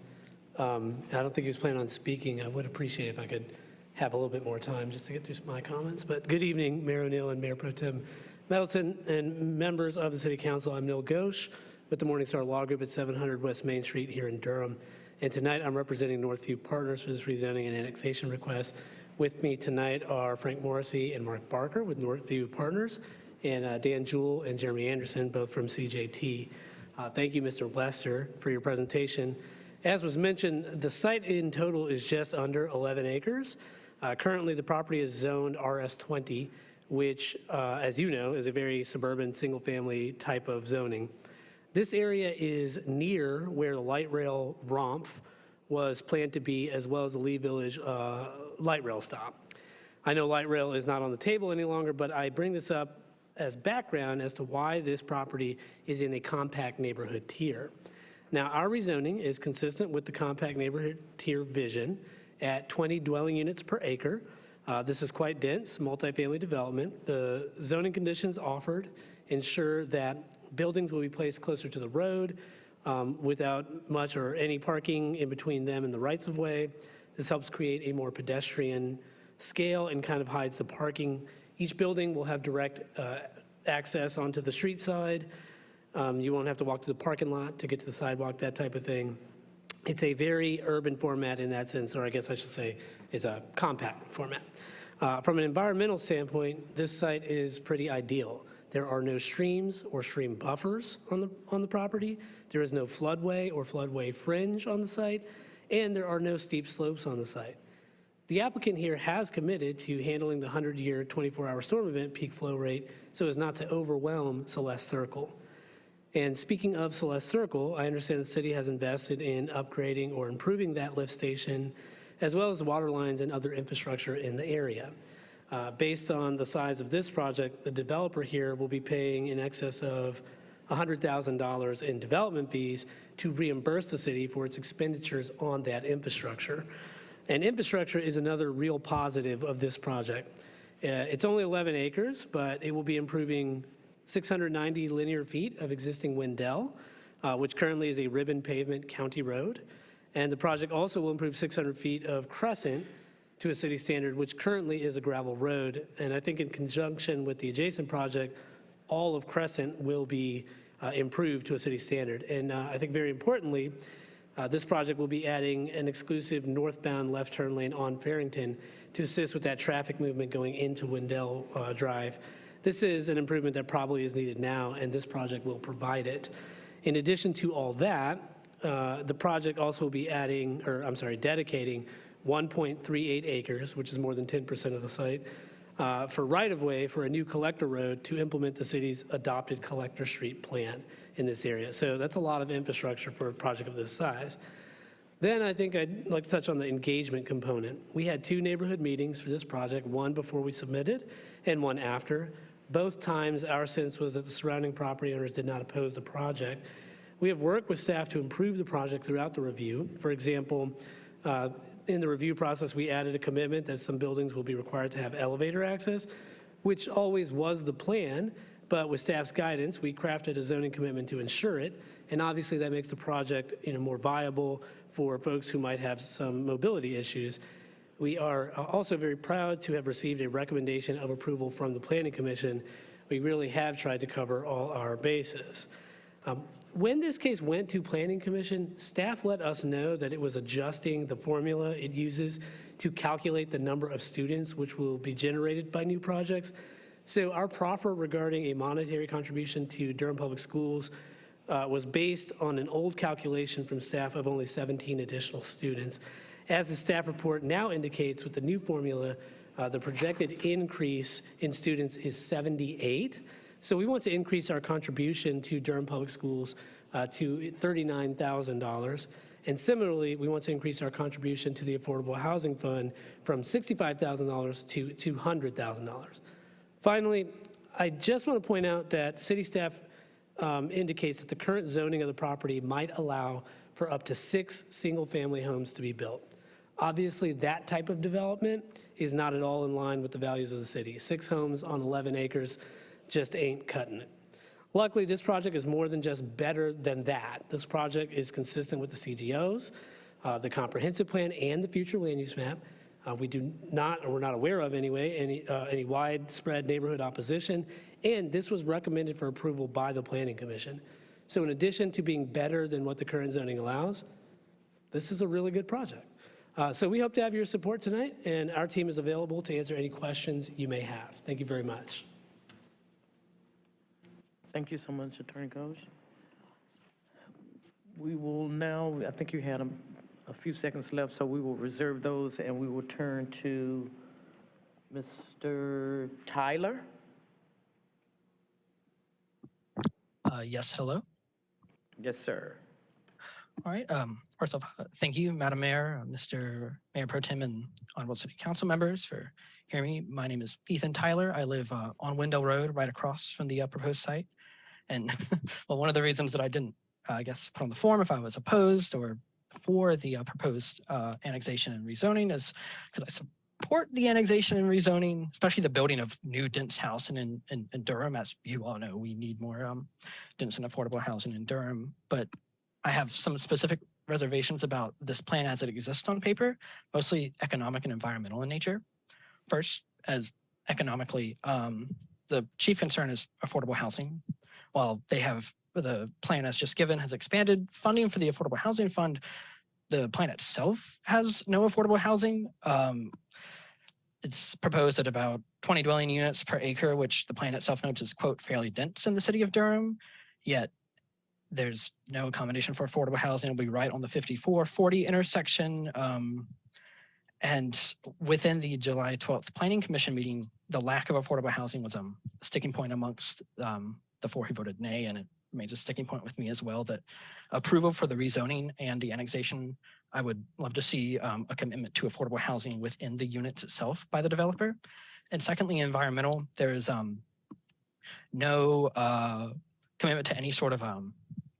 I don't think he was planning on speaking. I would appreciate if I could have a little bit more time just to get through my comments. But good evening, Mayor O'Neill and Mayor Pro Tem Middleton and members of the City Council. I'm Neil Ghosh with the Morningstar Law Group at 700 West Main Street here in Durham. And tonight I'm representing Northview Partners for this rezoning and annexation request. With me tonight are Frank Morrissey and Mark Barker with Northview Partners, and Dan Jewell and Jeremy Anderson, both from CJT. Thank you, Mr. Lester, for your presentation. As was mentioned, the site in total is just under 11 acres. Currently, the property is zoned RS20, which, as you know, is a very suburban, single-family type of zoning. This area is near where the light rail romp was planned to be, as well as the Lee Village light rail stop. I know light rail is not on the table any longer, but I bring this up as background as to why this property is in a compact neighborhood tier. Now, our rezoning is consistent with the compact neighborhood tier vision at 20 dwelling units per acre. This is quite dense, multifamily development. The zoning conditions offered ensure that buildings will be placed closer to the road without much or any parking in between them and the rights of way. This helps create a more pedestrian scale and kind of hides the parking. Each building will have direct access onto the street side. You won't have to walk to the parking lot to get to the sidewalk, that type of thing. It's a very urban format in that sense, or I guess I should say it's a compact format. From an environmental standpoint, this site is pretty ideal. There are no streams or stream buffers on the property. There is no floodway or floodway fringe on the site, and there are no steep slopes on the site. The applicant here has committed to handling the 100-year 24-hour storm event peak flow rate so as not to overwhelm Celeste Circle. And speaking of Celeste Circle, I understand the city has invested in upgrading or improving that lift station, as well as water lines and other infrastructure in the area. Based on the size of this project, the developer here will be paying in excess of $100,000 in development fees to reimburse the city for its expenditures on that infrastructure. And infrastructure is another real positive of this project. It's only 11 acres, but it will be improving 690 linear feet of existing Wendell, which currently is a ribbon pavement county road. And the project also will improve 600 feet of Crescent to a city standard, which currently is a gravel road. And I think in conjunction with the adjacent project, all of Crescent will be improved to a city standard. And I think very importantly, this project will be adding an exclusive northbound left turn lane on Farrington to assist with that traffic movement going into Wendell Drive. This is an improvement that probably is needed now, and this project will provide it. In addition to all that, the project also will be dedicating 1.38 acres, which is more than 10% of the site, for right-of-way for a new collector road to implement the city's adopted collector street plan in this area. So that's a lot of infrastructure for a project of this size. Then I think I'd like to touch on the engagement component. We had 2 neighborhood meetings for this project, one before we submitted and one after. Both times, our sense was that the surrounding property owners did not oppose the project. We have worked with staff to improve the project throughout the review. For example, in the review process, we added a commitment that some buildings will be required to have elevator access, which always was the plan, but with staff's guidance, we crafted a zoning commitment to ensure it, and obviously that makes the project more viable for folks who might have some mobility issues. We are also very proud to have received a recommendation of approval from the Planning Commission. We really have tried to cover all our bases. When this case went to Planning Commission, staff let us know that it was adjusting the formula it uses to calculate the number of students which will be generated by new projects. So our proffer regarding a monetary contribution to Durham Public Schools was based on an old calculation from staff of only 17 additional students. As the staff report now indicates, with the new formula, the projected increase in students is 78. So we want to increase our contribution to Durham Public Schools to $39,000. And similarly, we want to increase our contribution to the Affordable Housing Fund from $65,000 to $200,000. Finally, I just want to point out that city staff indicates that the current zoning of the property might allow for up to 6 single-family homes to be built. Obviously, that type of development is not at all in line with the values of the city. 6 homes on 11 acres just ain't cutting it. Luckily, this project is more than just better than that. This project is consistent with the CGOs, the comprehensive plan, and the future land use map. We do not, or we're not aware of anyway, any widespread neighborhood opposition, and this was recommended for approval by the Planning Commission. So in addition to being better than what the current zoning allows, this is a really good project. So we hope to have your support tonight, and our team is available to answer any questions you may have. Thank you very much. Thank you so much, Attorney Coach. We will now, I think you had a few seconds left, so we will reserve those and we will turn to Mr. Tyler. Yes, hello. Yes, sir. All right. First off, thank you, Madam Mayor, Mr. Mayor Pro Tem, and honorable City Council members for hear me, my name is Ethan Tyler. I live on Wendell Road, right across from the proposed site. And well, one of the reasons that I didn't, I guess, put on the form if I was opposed or for the proposed annexation and rezoning is because I support the annexation and rezoning, especially the building of new dense housing in Durham. As you all know, we need more dense and affordable housing in Durham. But I have some specific reservations about this plan as it exists on paper, mostly economic and environmental in nature. First, as economically, the chief concern is affordable housing. While they have the plan as just given has expanded funding for the Affordable Housing Fund, the plan itself has no affordable housing. It's proposed at about 20 dwelling units per acre, which the plan itself notes is, quote, fairly dense in the city of Durham, yet there's no accommodation for affordable housing. It'll be right on the 5440 intersection. And within the July 12th Planning Commission meeting, the lack of affordable housing was a sticking point amongst the 4 who voted nay, and it remains a sticking point with me as well, that approval for the rezoning and the annexation, I would love to see a commitment to affordable housing within the units itself by the developer. And secondly, environmental, there is no commitment to any sort of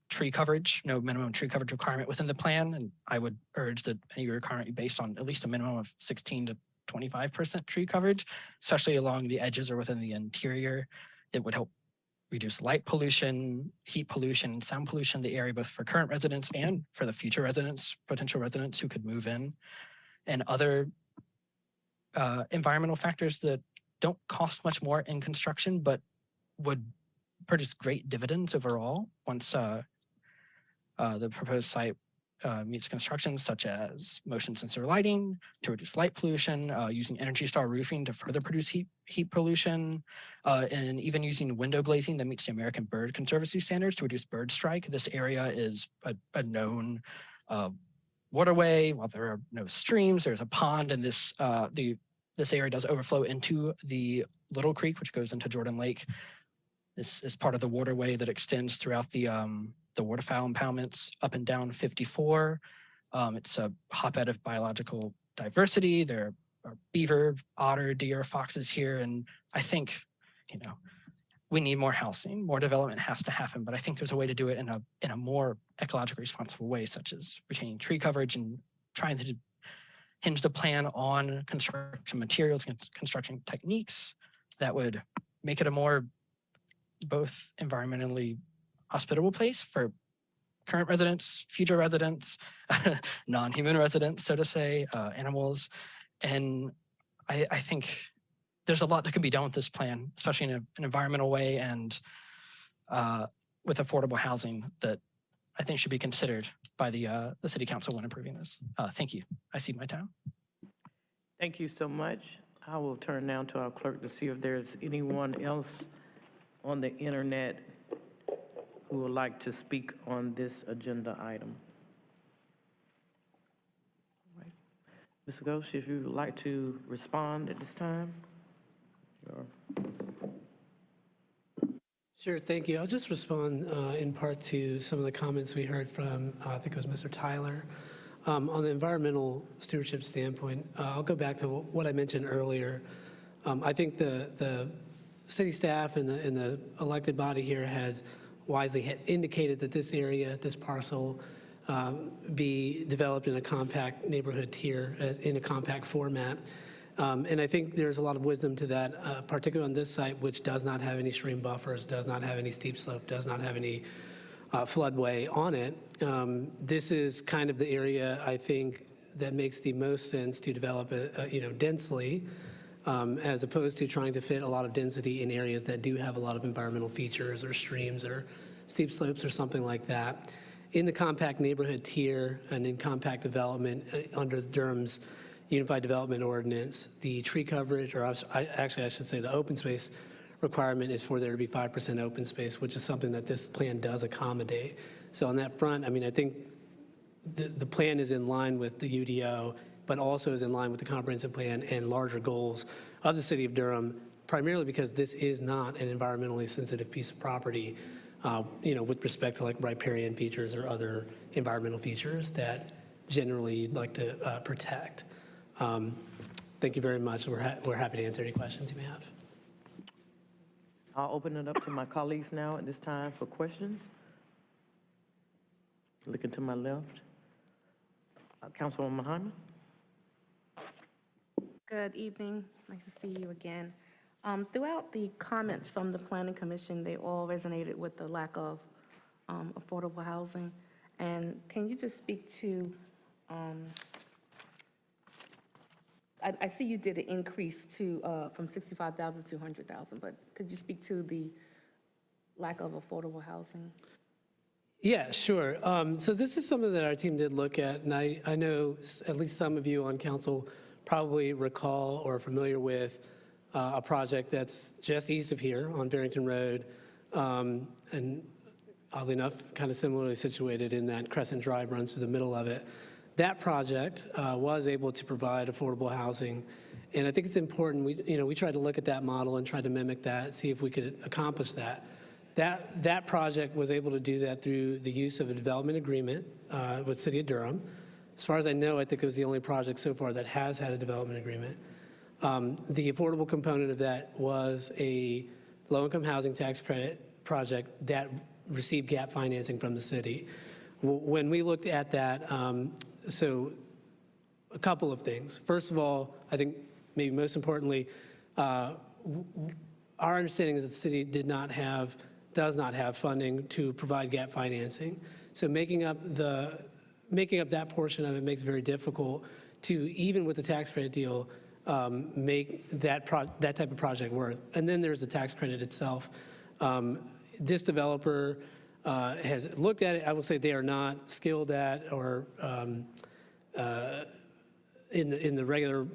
tree coverage, no minimum tree coverage requirement within the plan. And I would urge that any requirement be based on at least a minimum of 16 to 25% tree coverage, especially along the edges or within the interior. It would help reduce light pollution, heat pollution, sound pollution in the area, both for current residents and for the future residents, potential residents who could move in, and other environmental factors that don't cost much more in construction, but would produce great dividends overall once the proposed site meets construction, such as motion sensor lighting to reduce light pollution, using Energy Star roofing to further produce heat pollution, and even using window glazing that meets the American Bird Conservancy standards to reduce bird strike. This area is a known waterway. While there are no streams, there's a pond, and this area does overflow into the Little Creek, which goes into Jordan Lake. This is part of the waterway that extends throughout the waterfowl impoundments up and down 54. It's a hotbed of biological diversity. There are beaver, otter, deer, foxes here, and I think, we need more housing. More development has to happen, but I think there's a way to do it in a more ecologically responsible way, such as retaining tree coverage and trying to hinge the plan on construction materials and construction techniques that would make it a more both environmentally hospitable place for current residents, future residents, non-human residents, so to say, animals. And I think there's a lot that can be done with this plan, especially in an environmental way and with affordable housing that I think should be considered by the city council when approving this. Thank you. I see my time. Thank you so much. I will turn now to our clerk to see if there's anyone else on the internet who would like to speak on this agenda item. All right. Ms. Ghosh, if you would like to respond at this time. Sure, thank you. I'll just respond in part to some of the comments we heard from, I think it was Mr. Tyler. On the environmental stewardship standpoint, I'll go back to what I mentioned earlier. I think the city staff and the elected body here has wisely indicated that this area, this parcel, be developed in a compact neighborhood tier, in a compact format. And I think there's a lot of wisdom to that, particularly on this site, which does not have any stream buffers, does not have any steep slope, does not have any floodway on it. This is kind of the area, I think, that makes the most sense to develop densely, as opposed to trying to fit a lot of density in areas that do have a lot of environmental features or streams or steep slopes or something like that. In the compact neighborhood tier and in compact development under Durham's Unified Development Ordinance, the tree coverage, or actually I should say the open space requirement is for there to be 5% open space, which is something that this plan does accommodate. So on that front, I mean, I think the plan is in line with the UDO, but also is in line with the comprehensive plan and larger goals of the city of Durham, primarily because this is not an environmentally sensitive piece of property, with respect to like riparian features or other environmental features that generally you'd like to protect. thank you very much. We're happy to answer any questions you may have. I'll open it up to my colleagues now at this time for questions. Looking to my left. Councilwoman Hyman. Good evening. Nice to see you again. Throughout the comments from the Planning Commission, they all resonated with the lack of affordable housing. And can you just speak to, I see you did an increase to from 65,000 to 100,000, but could you speak to the lack of affordable housing? Yeah, sure. So this is something that our team did look at, and I know at least some of you on council probably recall or are familiar with a project that's just east of here on Barrington Road, and oddly enough, kind of similarly situated in that Crescent Drive runs through the middle of it. That project was able to provide affordable housing, and I think it's important. We tried to look at that model and tried to mimic that, see if we could accomplish that. That project was able to do that through the use of a development agreement with City of Durham. As far as I know, I think it was the only project so far that has had a development agreement. The affordable component of that was a low-income housing tax credit project that received gap financing from the city. When we looked at that, so a couple of things. First of all, I think maybe most importantly, our understanding is that the city does not have funding to provide gap financing. So making up that portion of it makes it very difficult to, even with the tax credit deal, make that type of project work. And then there's the tax credit itself. This developer has looked at it. I will say they are not skilled at or in the regular,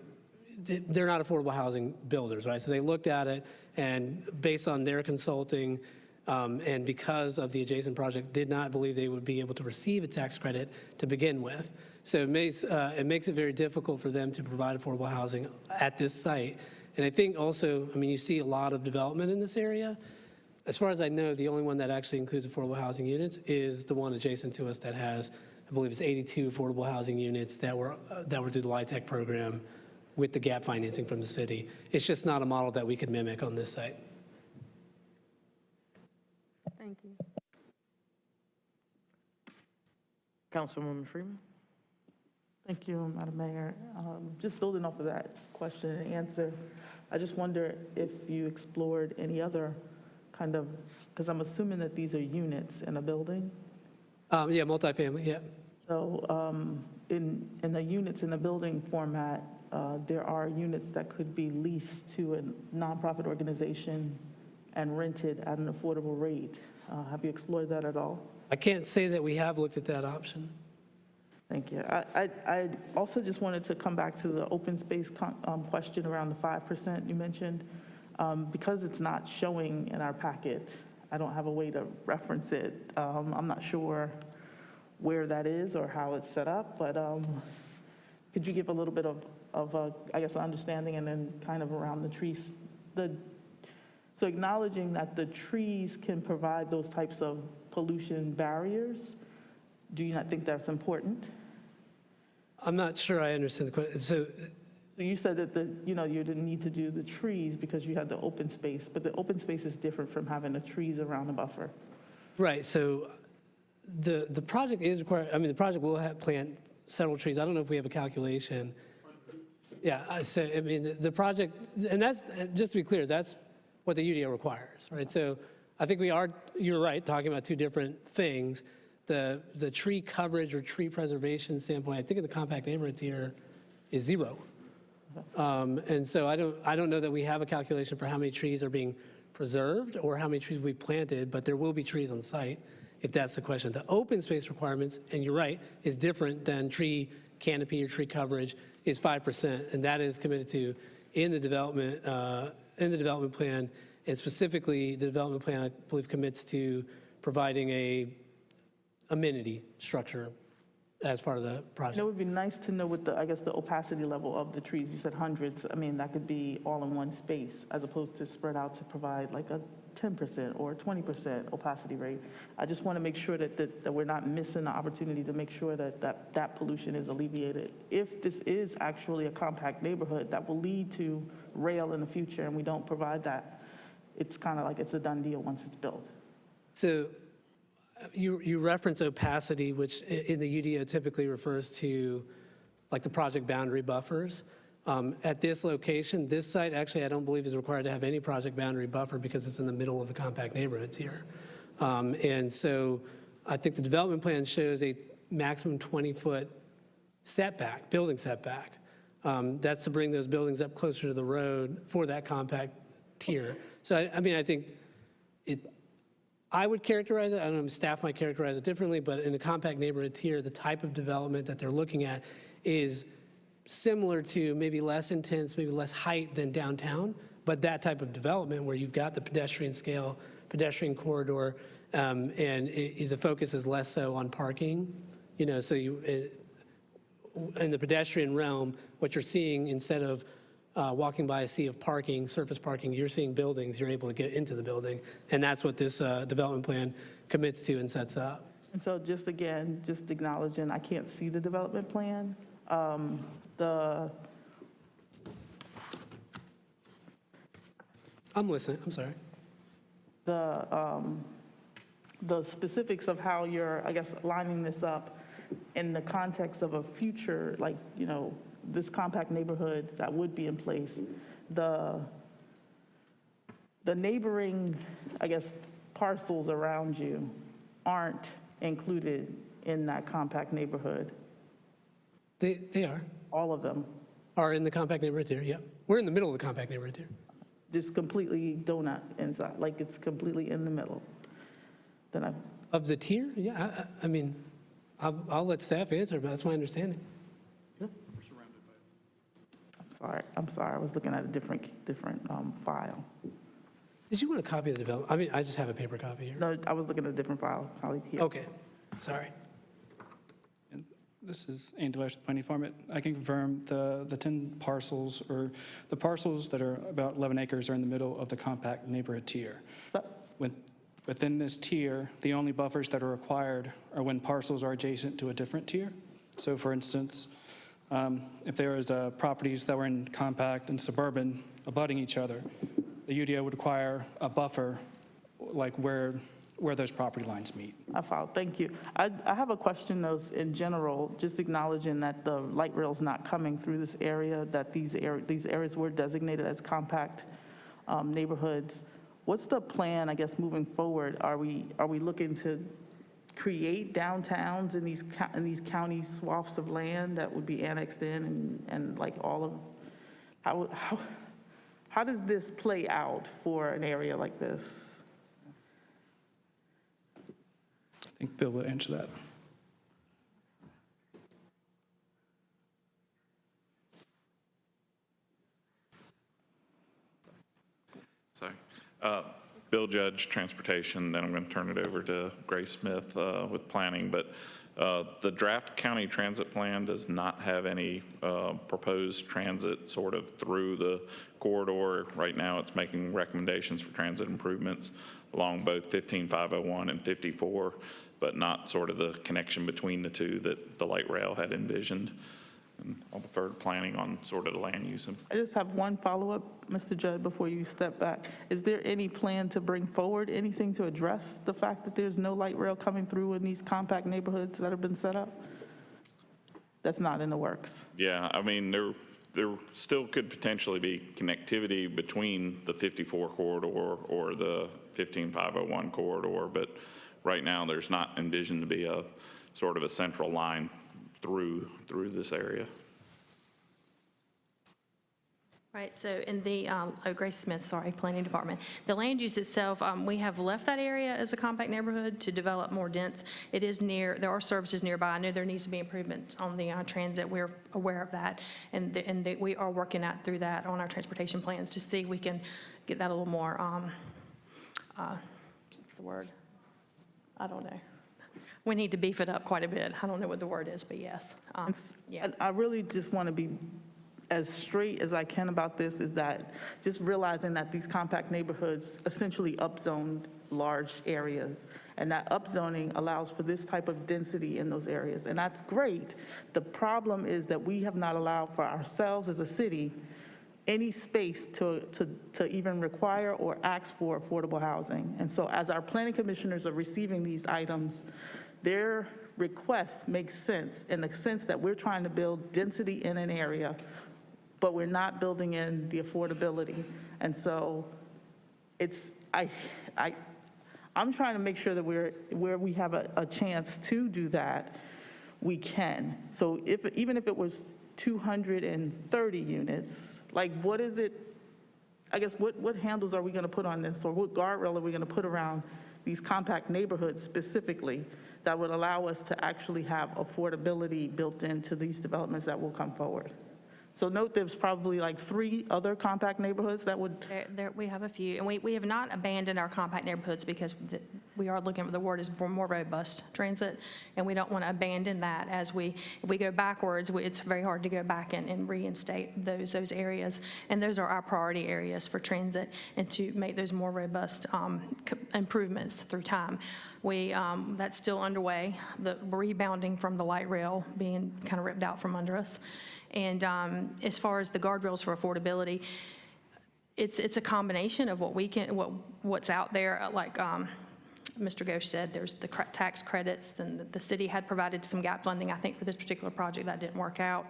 they're not affordable housing builders, right? So they looked at it, and based on their consulting, and because of the adjacent project, did not believe they would be able to receive a tax credit to begin with. So it makes it very difficult for them to provide affordable housing at this site. And I think also, I mean, you see a lot of development in this area. As far as I know, the only one that actually includes affordable housing units is the one adjacent to us that has, I believe it's 82 affordable housing units that were through the LIHTC program with the gap financing from the city. It's just not a model that we could mimic on this site. Thank you. Councilwoman Freeman. Thank you, Madam Mayor. Just building off of that question and answer, I just wonder if you explored any other kind of, because I'm assuming that these are units in a building. Yeah, multifamily, yeah. So in the units in the building format, there are units that could be leased to a nonprofit organization and rented at an affordable rate. Have you explored that at all? I can't say that we have looked at that option. Thank you. I also just wanted to come back to the open space question around the 5% you mentioned. Because it's not showing in our packet, I don't have a way to reference it. I'm not sure where that is or how it's set up, but could you give a little bit of I guess, understanding, and then kind of around the trees? So acknowledging that the trees can provide those types of pollution barriers, do you not think that's important? I'm not sure I understand the question. So you said that you didn't need to do the trees because you had the open space, but the open space is different from having the trees around the buffer. Right. So the project is required. I mean, the project will plant several trees. I don't know if we have a calculation. Yeah. I mean, the project, and that's, just to be clear, that's what the UDO requires, right? So I think you're right, talking about two different things. The tree coverage or tree preservation standpoint, I think in the compact neighborhoods here is 0. And so I don't know that we have a calculation for how many trees are being preserved or how many trees we planted, but there will be trees on site, if that's the question. The open space requirements, and you're right, is different than tree canopy or tree coverage, is 5%, and that is committed to in the development plan, and specifically the development plan, I believe, commits to providing a amenity structure as part of the And project. it would be nice to know what the, I guess, the opacity level of the trees. You said hundreds. I mean, that could be all in one space as opposed to spread out to provide like a 10% or 20% opacity rate. I just want to make sure that we're not missing the opportunity to make sure that pollution is alleviated. If this is actually a compact neighborhood that will lead to rail in the future and we don't provide that, it's kind of like it's a done deal once it's built. So you reference opacity, which in the UDO typically refers to like the project boundary buffers. At this location, this site actually I don't believe is required to have any project boundary buffer because it's in the middle of the compact neighborhoods here. And so I think the development plan shows a maximum 20-foot setback, building setback. That's to bring those buildings up closer to the road for that compact tier. So I mean, I think I would characterize it, I don't know if staff might characterize it differently, but in a compact neighborhood tier, the type of development that they're looking at is similar to maybe less intense, maybe less height than downtown, but that type of development where you've got the pedestrian scale, pedestrian corridor, and the focus is less so on parking, you know, so in the pedestrian realm, what you're seeing instead of walking by a sea of parking, surface parking, you're seeing buildings, you're able to get into the building, and that's what this development plan commits to and sets up. And so just again, just acknowledging I can't see the development plan. I'm listening, I'm sorry. The specifics of how you're, I guess, lining this up in the context of a future, like, you know, this compact neighborhood that would be in place, the neighboring, I guess, parcels around you aren't included in that compact neighborhood. They are. All of them. Are in the compact neighborhood tier, yeah. We're in the middle of the compact neighborhood tier. Just completely donut inside, like it's completely in the middle. Then Of the tier? Yeah, I mean, I'll let staff answer, but that's my understanding. Yeah. I'm sorry, I was looking at a different file. Did you want a copy of the development? I mean, I just have a paper copy here. No, I was looking at a different file. Here. Okay, sorry. This is Andy Lash, the planning department. I can confirm the 10 parcels, or the parcels that are about 11 acres are in the middle of the compact neighborhood tier. Within this tier, the only buffers that are required are when parcels are adjacent to a different tier. So for instance, if there is properties that were in compact and suburban abutting each other, the UDO would require a buffer like where those property lines meet. I follow, thank you. I have a question though, in general, just acknowledging that the light rail's not coming through this area, that these areas were designated as compact neighborhoods. What's the plan, I guess, moving forward? Are we looking to create downtowns in these county swaths of land that would be annexed in and like all of, how does this play out for an area like this? I think Bill will answer that. Sorry. Bill Judge, Transportation, then I'm going to turn it over to Grace Smith with Planning. But the draft county transit plan does not have any proposed transit sort of through the corridor. Right now, it's making recommendations for transit improvements along both 15501 and 54, but not sort of the connection between the two that the light rail had envisioned. And I'll defer to planning on sort of the land use. I just have one follow-up, Mr. Judd, before you step back. Is there any plan to bring forward anything to address the fact that there's no light rail coming through in these compact neighborhoods that have been set up? That's not in the works. Yeah, I mean, there still could potentially be connectivity between the 54 corridor or the 15501 corridor, but right now there's not envisioned to be a sort of a central line through this area. Right, so in the, Grace Smith, sorry, Planning Department. The land use itself, we have left that area as a compact neighborhood to develop more dense. It is near, there are services nearby. I know there needs to be improvements on the transit. We're aware of that. And we are working through that on our transportation plans to see if we can get that a little more, what's the word? I don't know. we need to beef it up quite a bit. I don't know what the word is, but yes. Yeah. I really just want to be as straight as I can about this, is that just realizing that these compact neighborhoods essentially upzoned large areas, and that upzoning allows for this type of density in those areas, and that's great. The problem is that we have not allowed for ourselves as a city any space to even require or ask for affordable housing. And so as our planning commissioners are receiving these items, their request makes sense in the sense that we're trying to build density in an area, but we're not building in the affordability. And so it's, I'm trying to make sure that where we have a chance to do that, we can. So even if it was 230 units, like what is it, I guess, what handles are we going to put on this, or what guardrail are we going to put around these compact neighborhoods specifically that would allow us to actually have affordability built into these developments that will come forward? So note there's probably like 3 other compact neighborhoods that would. We have a few, and we have not abandoned our compact neighborhoods because we are looking for, the word is for more robust transit, and we don't want to abandon that. If we go backwards, it's very hard to go back and reinstate those areas, and those are our priority areas for transit, and to make those more robust improvements through time. That's still underway, the rebounding from the light rail being kind of ripped out from under us. And as far as the guardrails for affordability, it's a combination of what's out there. Like Mr. Ghosh said, there's the tax credits, and the city had provided some gap funding, I think, for this particular project. That didn't work out.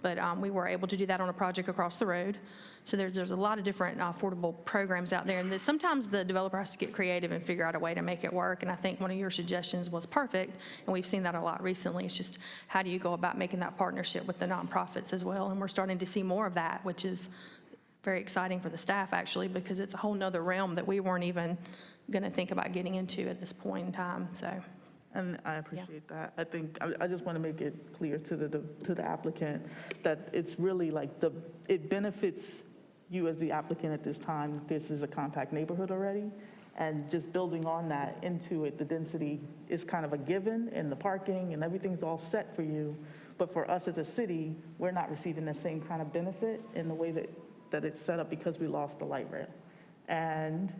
But we were able to do that on a project across the road. So there's a lot of different affordable programs out there. And sometimes the developer has to get creative and figure out a way to make it work. And I think one of your suggestions was perfect. And we've seen that a lot recently. It's just, how do you go about making that partnership with the nonprofits as well? And we're starting to see more of that, which is very exciting for the staff, actually, because it's a whole nother realm that we weren't even going to think about getting into at this point in time. So. And I appreciate that. I think, I just want to make it clear to the applicant that it's really like it benefits you as the applicant at this time. This is a compact neighborhood already, and just building on that into it, the density is kind of a given, and the parking and everything's all set for you. But for us as a city, we're not receiving the same kind of benefit in the way that it's set up because we lost the light rail. And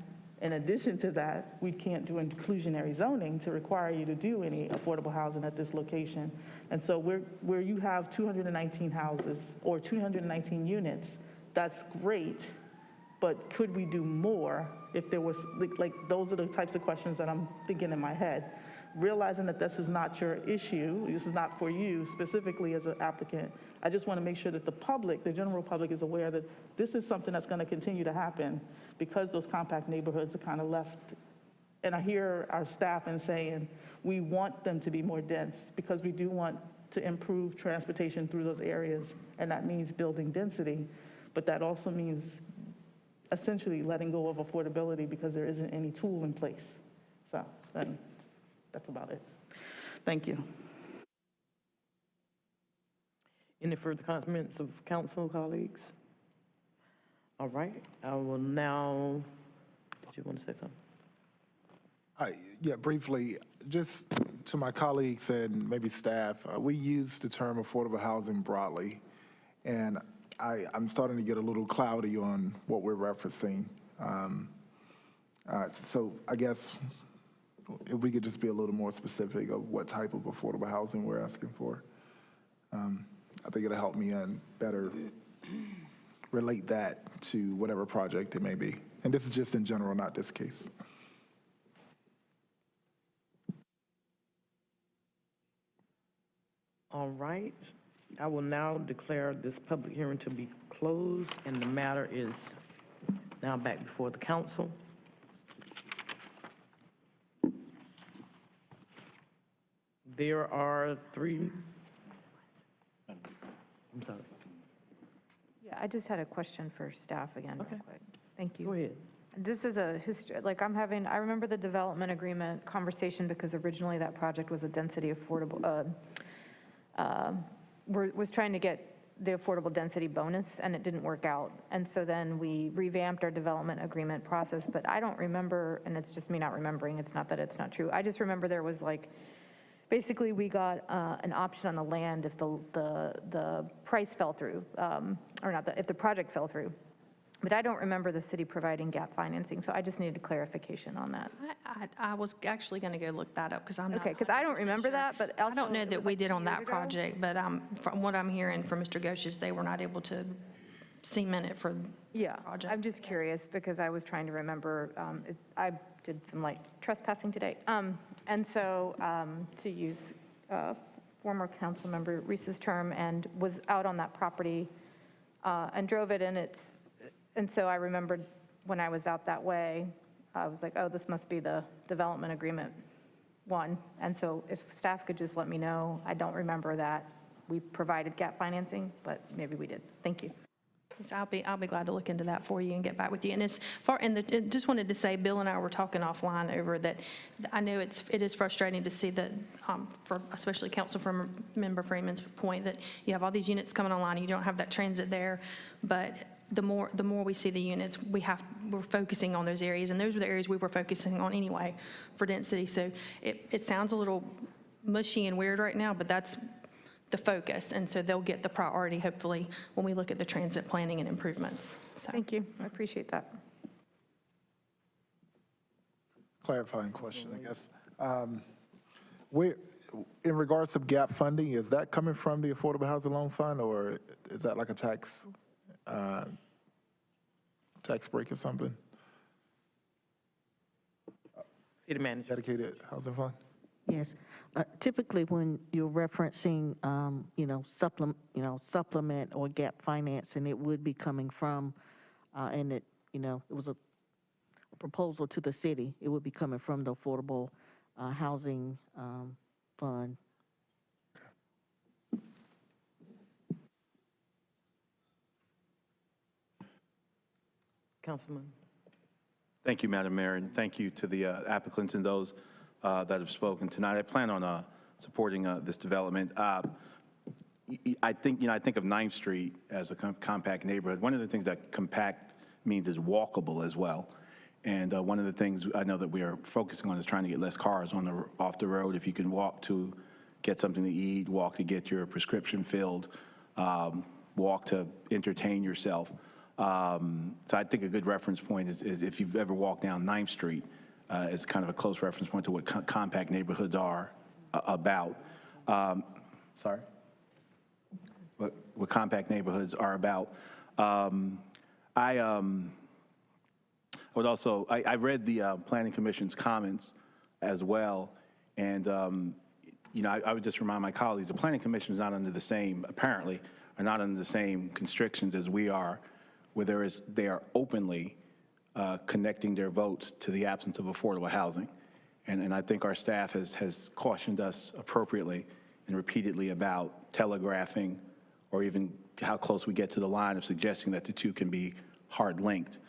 in addition to that, we can't do inclusionary zoning to require you to do any affordable housing at this location. And so where you have 219 houses or 219 units, that's great, but could we do more if there was, like those are the types of questions that I'm thinking in my head. Realizing that this is not your issue, this is not for you specifically as an applicant, I just want to make sure that the public, the general public, is aware that this is something that's going to continue to happen because those compact neighborhoods are kind of left. And I hear our staff and saying, we want them to be more dense because we do want to improve transportation through those areas, and that means building density, but that also means essentially letting go of affordability because there isn't any tool in place. So then that's about it. Thank you. Any further comments of council colleagues? All right, I will now, did you want to say something? Yeah, briefly, just to my colleagues and maybe staff, we use the term affordable housing broadly, and I'm starting to get a little cloudy on what we're referencing. So I guess if we could just be a little more specific of what type of affordable housing we're asking for. I think it'll help me better relate that to whatever project it may be. And this is just in general, not this case. All right, I will now declare this public hearing to be closed, and the matter is now back before the council. There are 3, I'm sorry. Yeah, I just had a question for staff again, real quick. Thank you. Go ahead. This is a history, like I remember the development agreement conversation because originally that project was a density affordable, was trying to get the affordable density bonus, and it didn't work out. And so then we revamped our development agreement process, but I don't remember, and it's just me not remembering, it's not that it's not true. I just remember there was like basically, we got an option on the land if the price fell through, or not, if the project fell through. But I don't remember the city providing gap financing, so I just needed clarification on that. I was actually going to go look that up because I'm not. Okay, because I don't remember that, but also. I don't know it that was we like did 2 on years that ago. project, but from what I'm hearing from Mr. Ghosh is they were not able to cement it for this project. I'm just curious because I was trying to remember, I did some like trespassing today. And so to use former council member Reese's term, and was out on that property and drove it, and so I remembered when I was out that way, I was like, oh, this must be the development agreement one. And so if staff could just let me know, I don't remember that we provided gap financing, but maybe we did. Thank you. Yes, I'll be glad to look into that for you and get back with you. And as far, and just wanted to say, Bill and I were talking offline over that. I know it is frustrating to see that, for especially Councilmember Freeman's point, that you have all these units coming online, and you don't have that transit there. But the more we see the units, we're focusing on those areas, and those are the areas we were focusing on anyway for density. So it sounds a little mushy and weird right now, but that's the focus, and so they'll get the priority, hopefully, when we look at the transit planning and improvements. So. Thank you. I appreciate that. Clarifying question, I guess. In regards to gap funding, is that coming from the Affordable Housing Loan Fund, or is that like a tax break or something? City manager. Dedicated housing fund? Yes. Typically, when you're referencing, supplement or gap financing, it would be coming from, and it was a proposal to the city. It would be coming from the Affordable Housing Fund. Councilman. Thank you, Madam Mayor, and thank you to the applicants and those that have spoken tonight. I plan on supporting this development. I think of 9th Street as a compact neighborhood. One of the things that compact means is walkable as well. And one of the things I know that we are focusing on is trying to get less cars off the road. If you can walk to get something to eat, walk to get your prescription filled, walk to entertain yourself. So I think a good reference point is if you've ever walked down 9th Street, it's kind of a close reference point to what compact neighborhoods are about. Sorry? What compact neighborhoods are about. I would also, I read the Planning Commission's comments as well, and I would just remind my colleagues, the Planning Commission is not under the same, apparently, are not under the same constrictions as we are, where they are openly connecting their votes to the absence of affordable housing. And I think our staff has cautioned us appropriately and repeatedly about telegraphing or even how close we get to the line of suggesting that the two can be hard linked.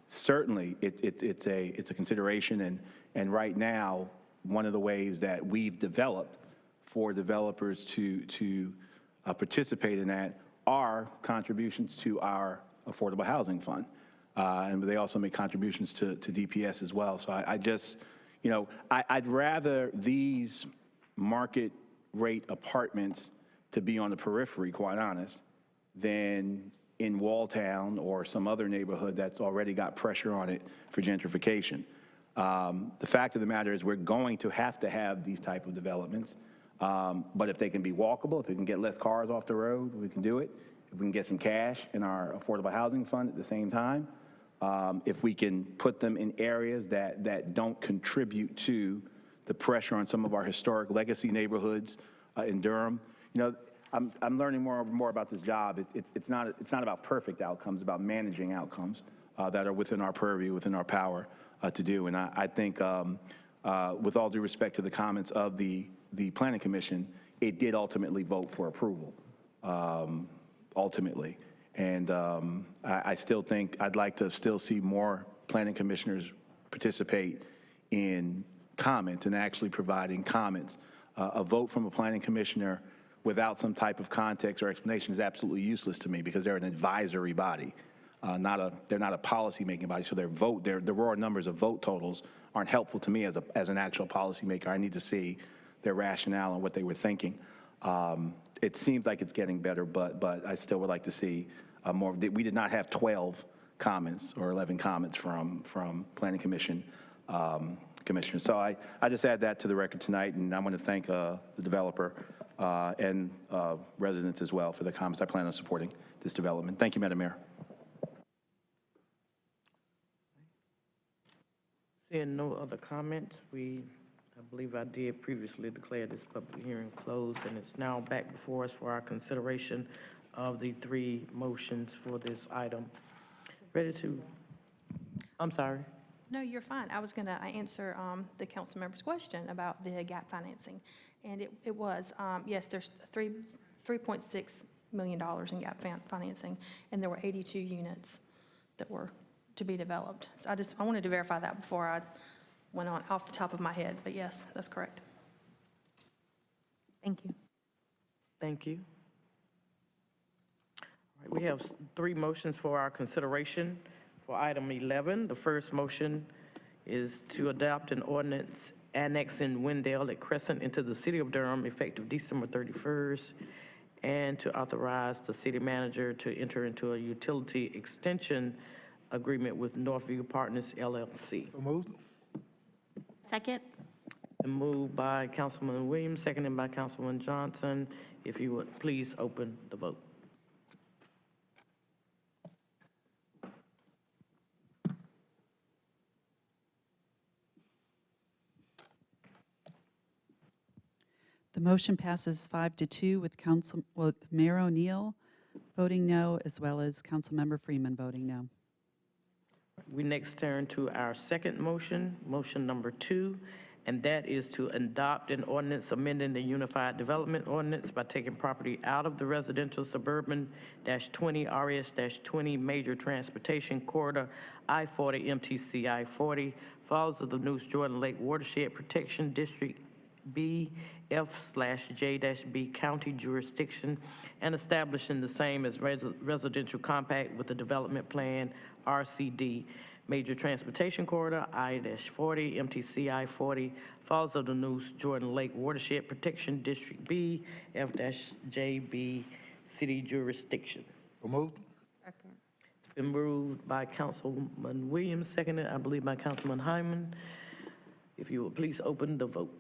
Certainly, it's a consideration, and right now, one of the ways that we've developed for developers to participate in that are contributions to our affordable housing fund. And they also make contributions to DPS as well. So I just, I'd rather these market rate apartments to be on the periphery, quite honest, than in Walltown or some other neighborhood that's already got pressure on it for gentrification. The fact of the matter is we're going to have these type of developments. But if they can be walkable, if we can get less cars off the road, we can do it. If we can get some cash in our affordable housing fund at the same time, if we can put them in areas that don't contribute to the pressure on some of our historic legacy neighborhoods in Durham. I'm learning more and more about this job. It's not about perfect outcomes, it's about managing outcomes that are within our purview, within our power to do. And I think with all due respect to the comments of the Planning Commission, it did ultimately vote for approval, ultimately. And I still think I'd like to still see more planning commissioners participate in comment and actually providing comments. A vote from a planning commissioner without some type of context or explanation is absolutely useless to me because they're an advisory body, they're not a policy-making body. So the raw numbers of vote totals aren't helpful to me as an actual policymaker. I need to see their rationale and what they were thinking. It seems like it's getting better, but I still would like to see more. We did not have 12 comments or 11 comments from Planning Commission commissioners. So I just add that to the record tonight, and I want to thank the developer and residents as well for the comments. I plan on supporting this development. Thank you, Madam Mayor. Seeing no other comments, I believe I did previously declare this public hearing closed, and it's now back before us for our consideration of the 3 motions for this item. Ready to, I'm sorry. No, you're fine. I was going to answer the council member's question about the gap financing. And it was, yes, there's $3.6 million in gap financing, and there were 82 units that were to be developed. So I wanted to verify that before I went on off the top of my head, but yes, that's correct. Thank you. Thank you. All right, we have 3 motions for our consideration. For item 11, the first motion is to adopt an ordinance annexing Wendell at Crescent into the city of Durham effective December 31st, and to authorize the city manager to enter into a utility extension agreement with Northview Partners LLC. So moved. Second. And moved by Councilman Williams, seconded by Councilman Johnson. If you would please open the vote. The motion passes 5-2 with Mayor O'Neill voting no, as well as Councilmember Freeman voting no. We next turn to our second motion, motion number 2, and that is to adopt an ordinance amending the Unified Development Ordinance by taking property out of the residential suburban -20 RS-20 major transportation corridor I-40 MTC I-40, Falls of the Neuse Jordan Lake Watershed Protection District B, F/J-B county jurisdiction, and establishing the same as residential compact with the development plan RCD, major transportation corridor I-40, MTC I-40, Falls of the Neuse Jordan Lake Watershed Protection District B, F/J-B city jurisdiction. So moved. Second. It's been moved by Councilman Williams, seconded, I believe, by Councilman Hyman. If you would please open the vote.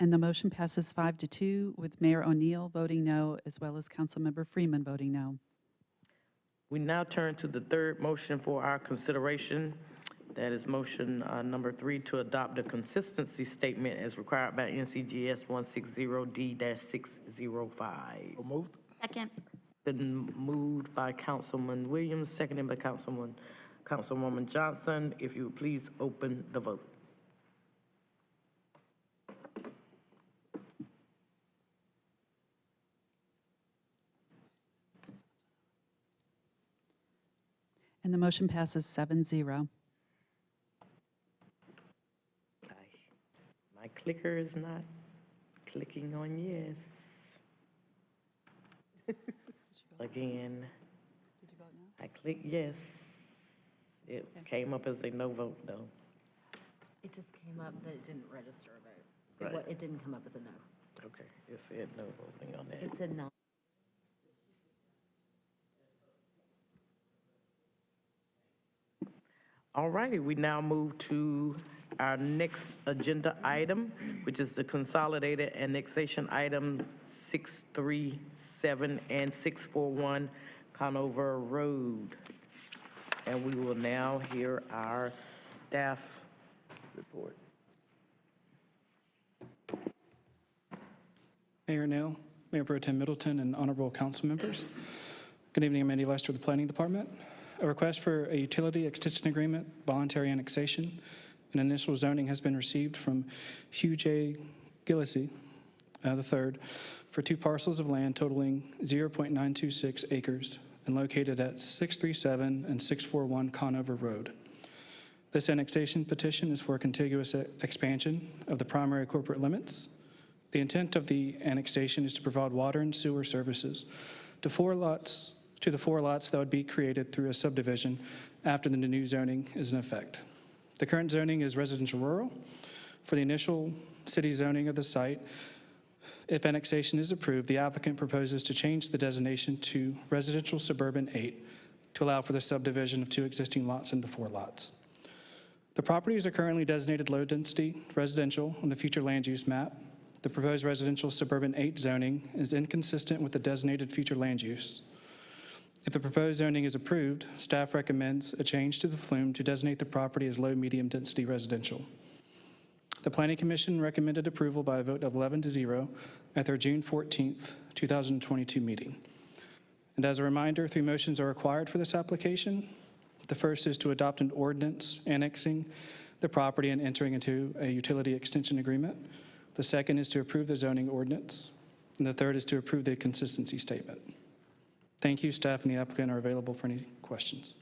And the motion passes 5-2 with Mayor O'Neill voting no, as well as Councilmember Freeman voting no. We now turn to the third motion for our consideration. That is motion number 3 to adopt a consistency statement as required by NCGS 160D-605. So moved. Second. Been moved by Councilman Williams, seconded by Councilwoman Johnson. If you would please open the vote. And the motion passes 7-0. My clicker is not clicking on yes. Again. Did you vote no? I click yes. It came up as a no vote, though. It just came up that it didn't register a vote. Right. It didn't come up as a no. Okay, it said no voting on that. It said no. All righty, we now move to our next agenda item, which is the Consolidated Annexation Item 637 and 641 Conover Road. And we will now hear our staff report. Mayor Neal, Mayor Pro Tem Middleton, and honorable council members. Good evening, I'm Andy Lester with the Planning Department. A request for a utility extension agreement, voluntary annexation, and initial zoning has been received from Hugh J. Gillespie III for 2 parcels of land totaling 0.926 acres and located at 637 and 641 Conover Road. This annexation petition is for a contiguous expansion of the primary corporate limits. The intent of the annexation is to provide water and sewer services to 4 lots to the 4 lots that would be created through a subdivision after the new zoning is in effect. The current zoning is residential rural. For the initial city zoning of the site, if annexation is approved, the applicant proposes to change the designation to residential suburban 8 to allow for the subdivision of 2 existing lots into 4 lots. The properties are currently designated low-density residential on the future land use map. The proposed residential suburban 8 zoning is inconsistent with the designated future land use. If the proposed zoning is approved, staff recommends a change to the flume to designate the property as low-medium density residential. The Planning Commission recommended approval by a vote of 11-0 at their June 14th, 2022 meeting. And as a reminder, 3 motions are required for this application. The first is to adopt an ordinance annexing the property and entering into a utility extension agreement. The second is to approve the zoning ordinance. And the third is to approve the consistency statement. Thank you. Staff and the applicant are available for any questions.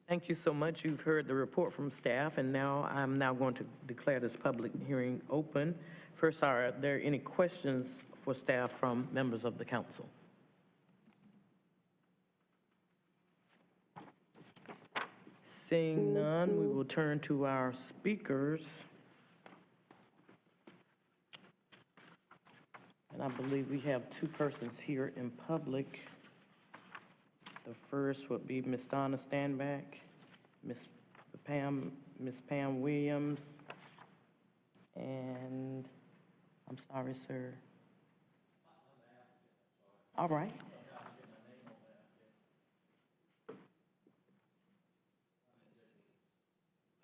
Thank you so much. You've heard the report from staff, and now I'm going to declare this public hearing open. First, are there any questions for staff from members of the council? Seeing none, we will turn to our speakers. And I believe we have 2 persons here in public. The first would be Ms. Donna Standback, Ms. Pam Williams, and I'm sorry, sir. All right.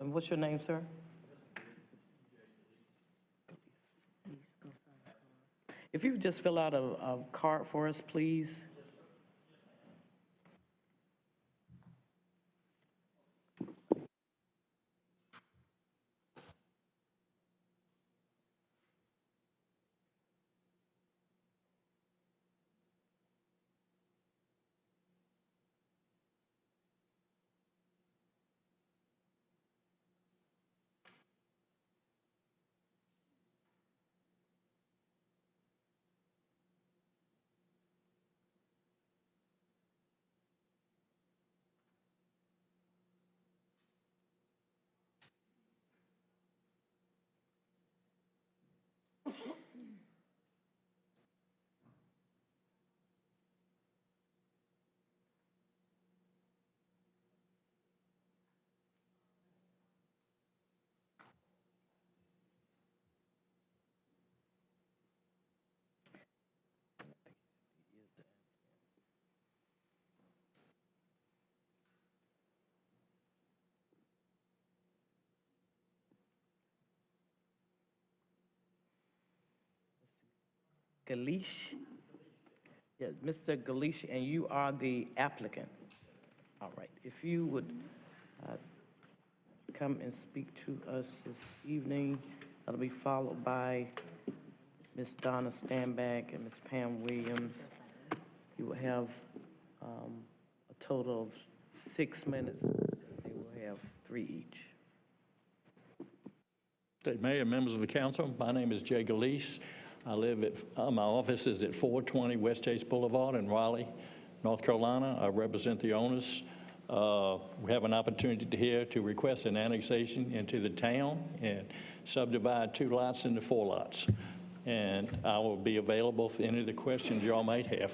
And what's your name, sir? If you could just fill out a card for us, please. Galish? Yeah, Mr. Galish, and you are the applicant. All right, if you would come and speak to us this evening, that'll be followed by Ms. Donna Standback and Ms. Pam Williams. You will have a total of 6 minutes. They will have 3 each. Mayor, members of the council, my name is Jay Galice. I live at, my office is at 420 West Chase Boulevard in Raleigh, North Carolina. I represent the owners. We have an opportunity here to request an annexation into the town and subdivide 2 lots into 4 lots. And I will be available for any of the questions y'all might have.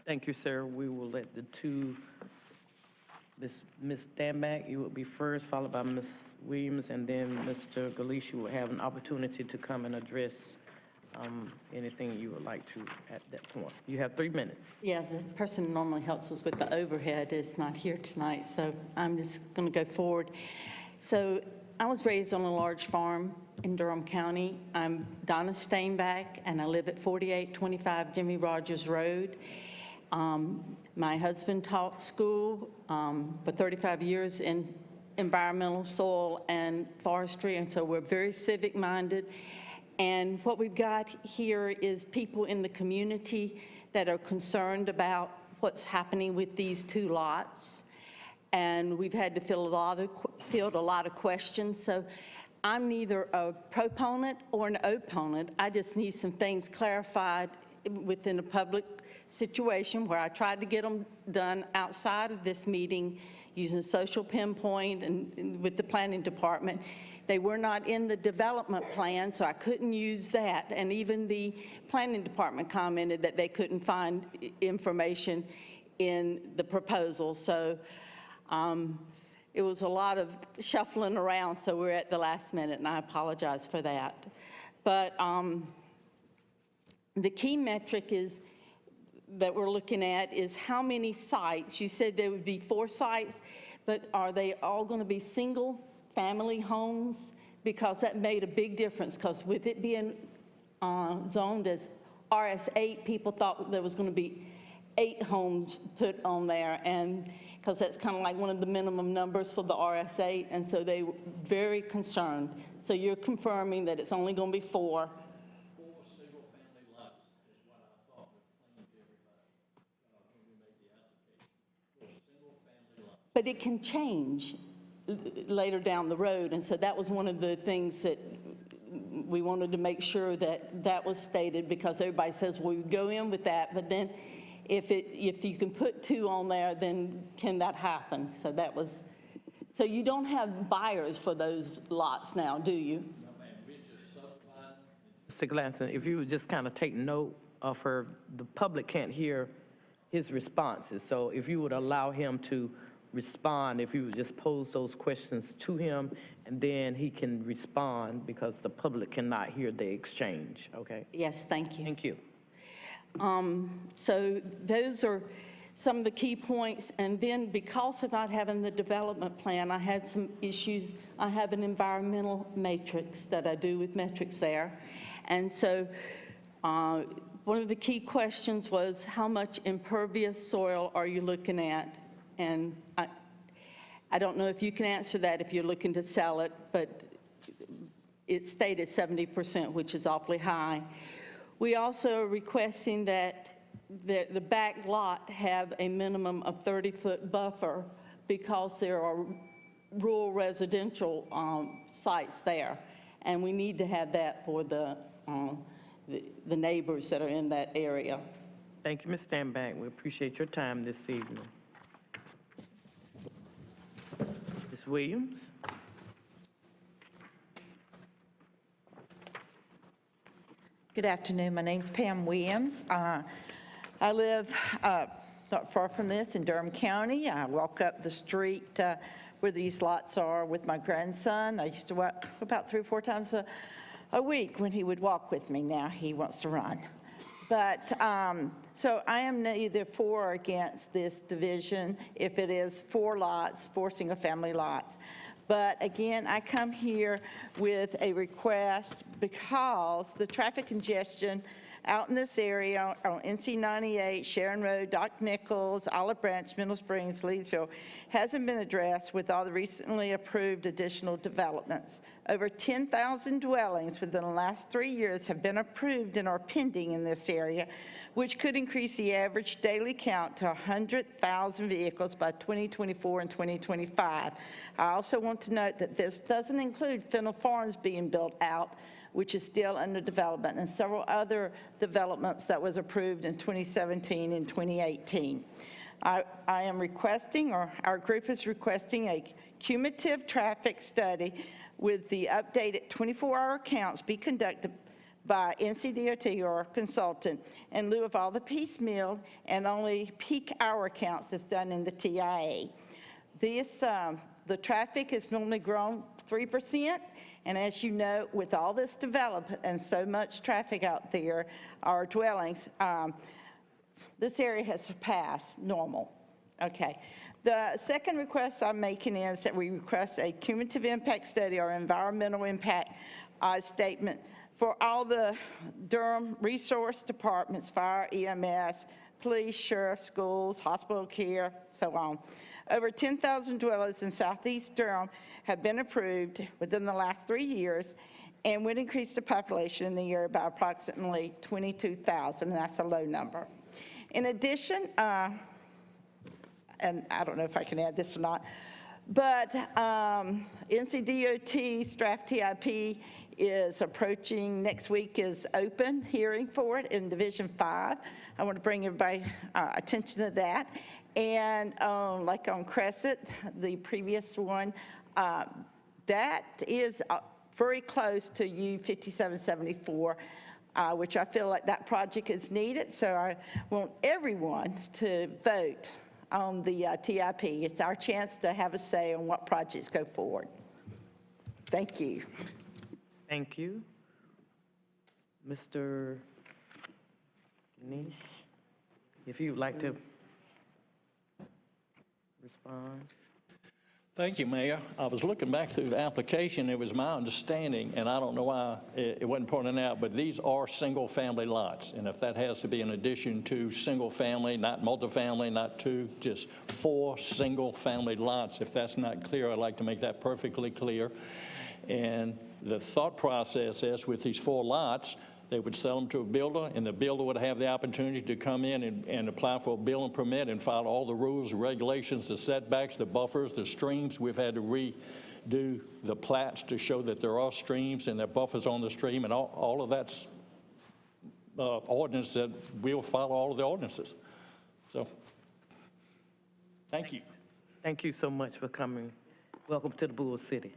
Thank you, sir. We will let the 2, Ms. Standback, you will be first, followed by Ms. Williams, and then Mr. Galicia will have an opportunity to come and address anything you would like to at that point. You have 3 minutes. Yeah, the person who normally helps us with the overhead is not here tonight, so I'm just going to go forward. So I was raised on a large farm in Durham County. I'm Donna Stainback, and I live at 4825 Jimmy Rogers Road. My husband taught school for 35 years in environmental, soil, and forestry, and so we're very civic-minded. And what we've got here is people in the community that are concerned about what's happening with these 2 lots. And we've had to field a lot of questions. So I'm neither a proponent or an opponent. I just need some things clarified within a public situation where I tried to get them done outside of this meeting using social pinpoint and with the planning department. They were not in the development plan, so I couldn't use that. And even the planning department commented that they couldn't find information in the proposal. So it was a lot of shuffling around, so we're at the last minute, and I apologize for that. But the key metric is that we're looking at is how many sites. You said there would be 4 sites, but are they all going to be single-family homes? Because that made a big difference, because with it being zoned as RS8, people thought there was going to be 8 homes put on there, and because that's kind of like one of the minimum numbers for the RS8, and so they were very concerned. So you're confirming that it's only going to be 4. But it can change later down the road, and so that was one of the things that we wanted to make sure that that was stated, because everybody says, well, we go in with that, but then if you can put 2 on there, then can that happen? So that was, so you don't have buyers for those lots now, do you? Mr. Glanson, if you would just kind of take note of her, the public can't hear his responses, so if you would allow him to respond, if you would just pose those questions to him, and then he can respond, because the public cannot hear the exchange, okay? Yes, thank you. Thank you. So those are some of the key points. And then because of not having the development plan, I had some issues. I have an environmental matrix that I do with metrics there. And so one of the key questions was, how much impervious soil are you looking at? And I don't know if you can answer that if you're looking to sell it, but it stated 70%, which is awfully high. We also are requesting that the back lot have a minimum of 30-foot buffer, because there are rural residential sites there, and we need to have that for the neighbors that are in that area. Thank you, Ms. Stanback. We appreciate your time this evening. Ms. Williams? Good afternoon. My name's Pam Williams. I live not far from this in Durham County. I walk up the street where these lots are with my grandson. I used to walk about 3 or 4 times a week when he would walk with me. Now he wants to run. But so I am neither for or against this division if it is 4 lots, 4 single-family lots. But again, I come here with a request because the traffic congestion out in this area on NC 98, Sharon Road, Doc Nichols, Olive Branch, Middle Springs, Leesville hasn't been addressed with all the recently approved additional developments. Over 10,000 dwellings within the last 3 years have been approved and are pending in this area, which could increase the average daily count to 100,000 vehicles by 2024 and 2025. I also want to note that this doesn't include Fennel Farms being built out, which is still under development, and several other developments that was approved in 2017 and 2018. I am requesting, or our group is requesting, a cumulative traffic study with the updated 24-hour counts be conducted by NCDOT or a consultant in lieu of all the piecemeal and only peak hour counts that's done in the TIA. The traffic has normally grown 3%, and as you know, with all this development and so much traffic out there, our dwellings, this area has surpassed normal. Okay. The second request I'm making is that we request a cumulative impact study or environmental impact statement for all the Durham resource departments, fire, EMS, police, sheriff, schools, hospital care, so on. Over 10,000 dwellers in southeast Durham have been approved within the last 3 years and would increase the population in the area by approximately 22,000, and that's a low number. In addition, and I don't know if I can add this or not, but NCDOT's draft TIP is approaching. Next week is open hearing for it in Division 5. I want to bring everybody attention to that. And like on Crescent, the previous one, that is very close to U5774, which I feel like that project is needed. So I want everyone to vote on the TIP. It's our chance to have a say on what projects go forward. Thank you. Thank you. Mr. Nish, if you'd like to respond. Thank you, Mayor. I was looking back through the application. It was my understanding, and I don't know why it wasn't pointed out, but these are single-family lots. And if that has to be in addition to single-family, not multifamily, not two, just 4 single-family lots, if that's not clear, I'd like to make that perfectly clear. And the thought process is with these 4 lots, they would sell them to a builder, and the builder would have the opportunity to come in and apply for a building permit and follow all the rules, the regulations, the setbacks, the buffers, the streams. We've had to redo the plats to show that there are streams and there are buffers on the stream, and all of that's ordinance that we'll follow all of the ordinances. So, thank you. Thank you so much for coming. Welcome to the Bull City.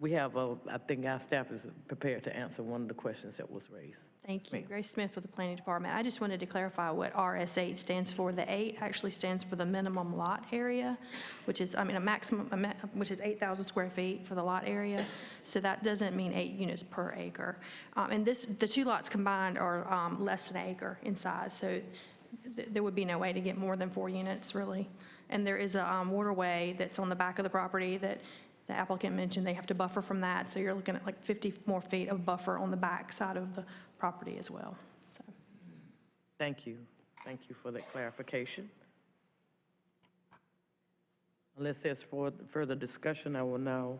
We have, I think our staff is prepared to answer one of the questions that was raised. Thank you. Grace Smith with the Planning Department. I just wanted to clarify what RS8 stands for. The 8 actually stands for the minimum lot area, which is, a maximum, which is 8,000 square feet for the lot area. So that doesn't mean 8 units per acre. And the 2 lots combined are less than an acre in size. So there would be no way to get more than 4 units, really. And there is a waterway that's on the back of the property that the applicant mentioned they have to buffer from that, so you're looking at like 50 more feet of buffer on the back side of the property as well. So. Thank you. Thank you for that clarification. Unless there's further discussion, I will now,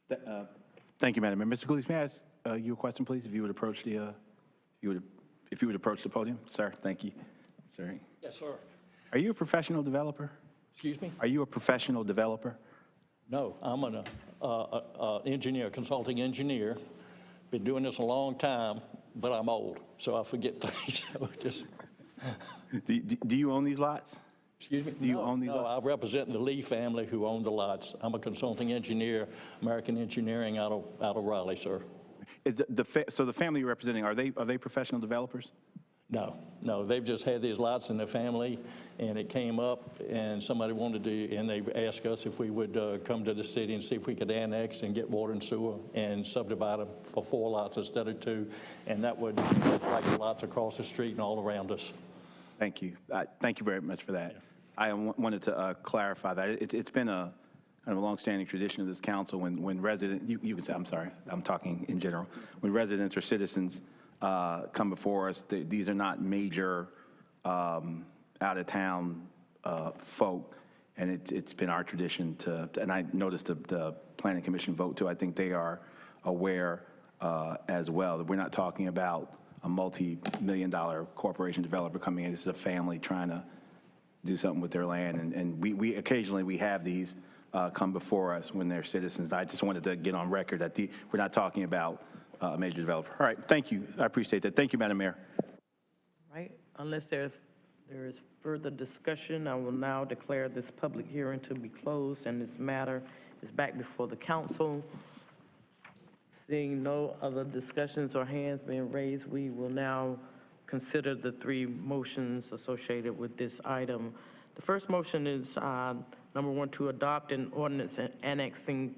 yes. Thank you, Madam Mayor. Mr. Gleason, may I ask you a question, please? If you would approach the, if you would approach the podium, sir. Thank you. Sorry. Yes, sir. Are you a professional developer? Excuse me? Are you a professional developer? No, I'm an engineer, consulting engineer. Been doing this a long time, but I'm old, so I forget things. So just Do you own these lots? Excuse me? Do you own these lots? lots? I represent the Lee family who own the lots. I'm a consulting engineer, American Engineering out of Raleigh, sir. Is so the family you're representing, are they professional developers? No, they've just had these lots in their family, and it came up, and somebody wanted to, and they asked us if we would come to the city and see if we could annex and get water and sewer and subdivide them for 4 lots instead of 2, and that would like the lots across the street and all around us. Thank you. Thank you very much for that. Yeah. I wanted to clarify that. It's been a kind of a longstanding tradition of this council when residents, you can say, I'm sorry, I'm talking in general, when residents or citizens come before us, these are not major out-of-town folk, and it's been our tradition to, and I noticed the Planning Commission vote too. I think they are aware as well that we're not talking about a multi-million-dollar corporation developer coming in. This is a family trying to do something with their land, and we occasionally have these come before us when they're citizens. I just wanted to get on record that we're not talking about a major developer. All right, thank you. I appreciate that. Thank you, Madam Mayor. Right, unless there is further discussion, I will now declare this public hearing to be closed, and this matter is back before the council. Seeing no other discussions or hands being raised, we will now consider the 3 motions associated with this item. The first motion is number 1, to adopt an ordinance annexing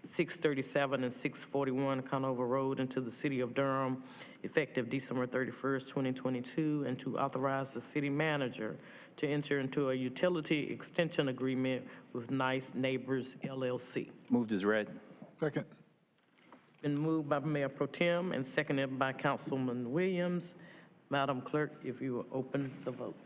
637 and 641 Conover Road into the city of Durham, effective December 31st, 2022, and to authorize the city manager to enter into a utility extension agreement with Nice Neighbors LLC. Moved as read. Second. It's been moved by Mayor Pro Tem and seconded by Councilman Williams. Madam Clerk, if you will open the vote.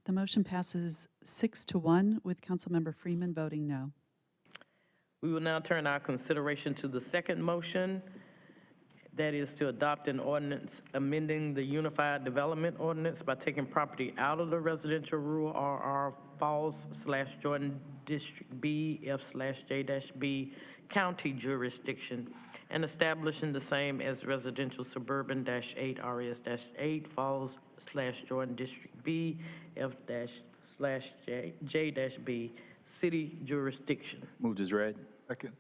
The motion passes 6-1 with Councilmember Freeman voting no. We will now turn our consideration to the second motion. That is to adopt an ordinance amending the Unified Development Ordinance by taking property out of the residential rural RR Falls/Jordan District B, F/J-B county jurisdiction and establishing the same as residential suburban -8 RS-8 Falls/Jordan District B, F/J-B city jurisdiction. Moved as read. Second.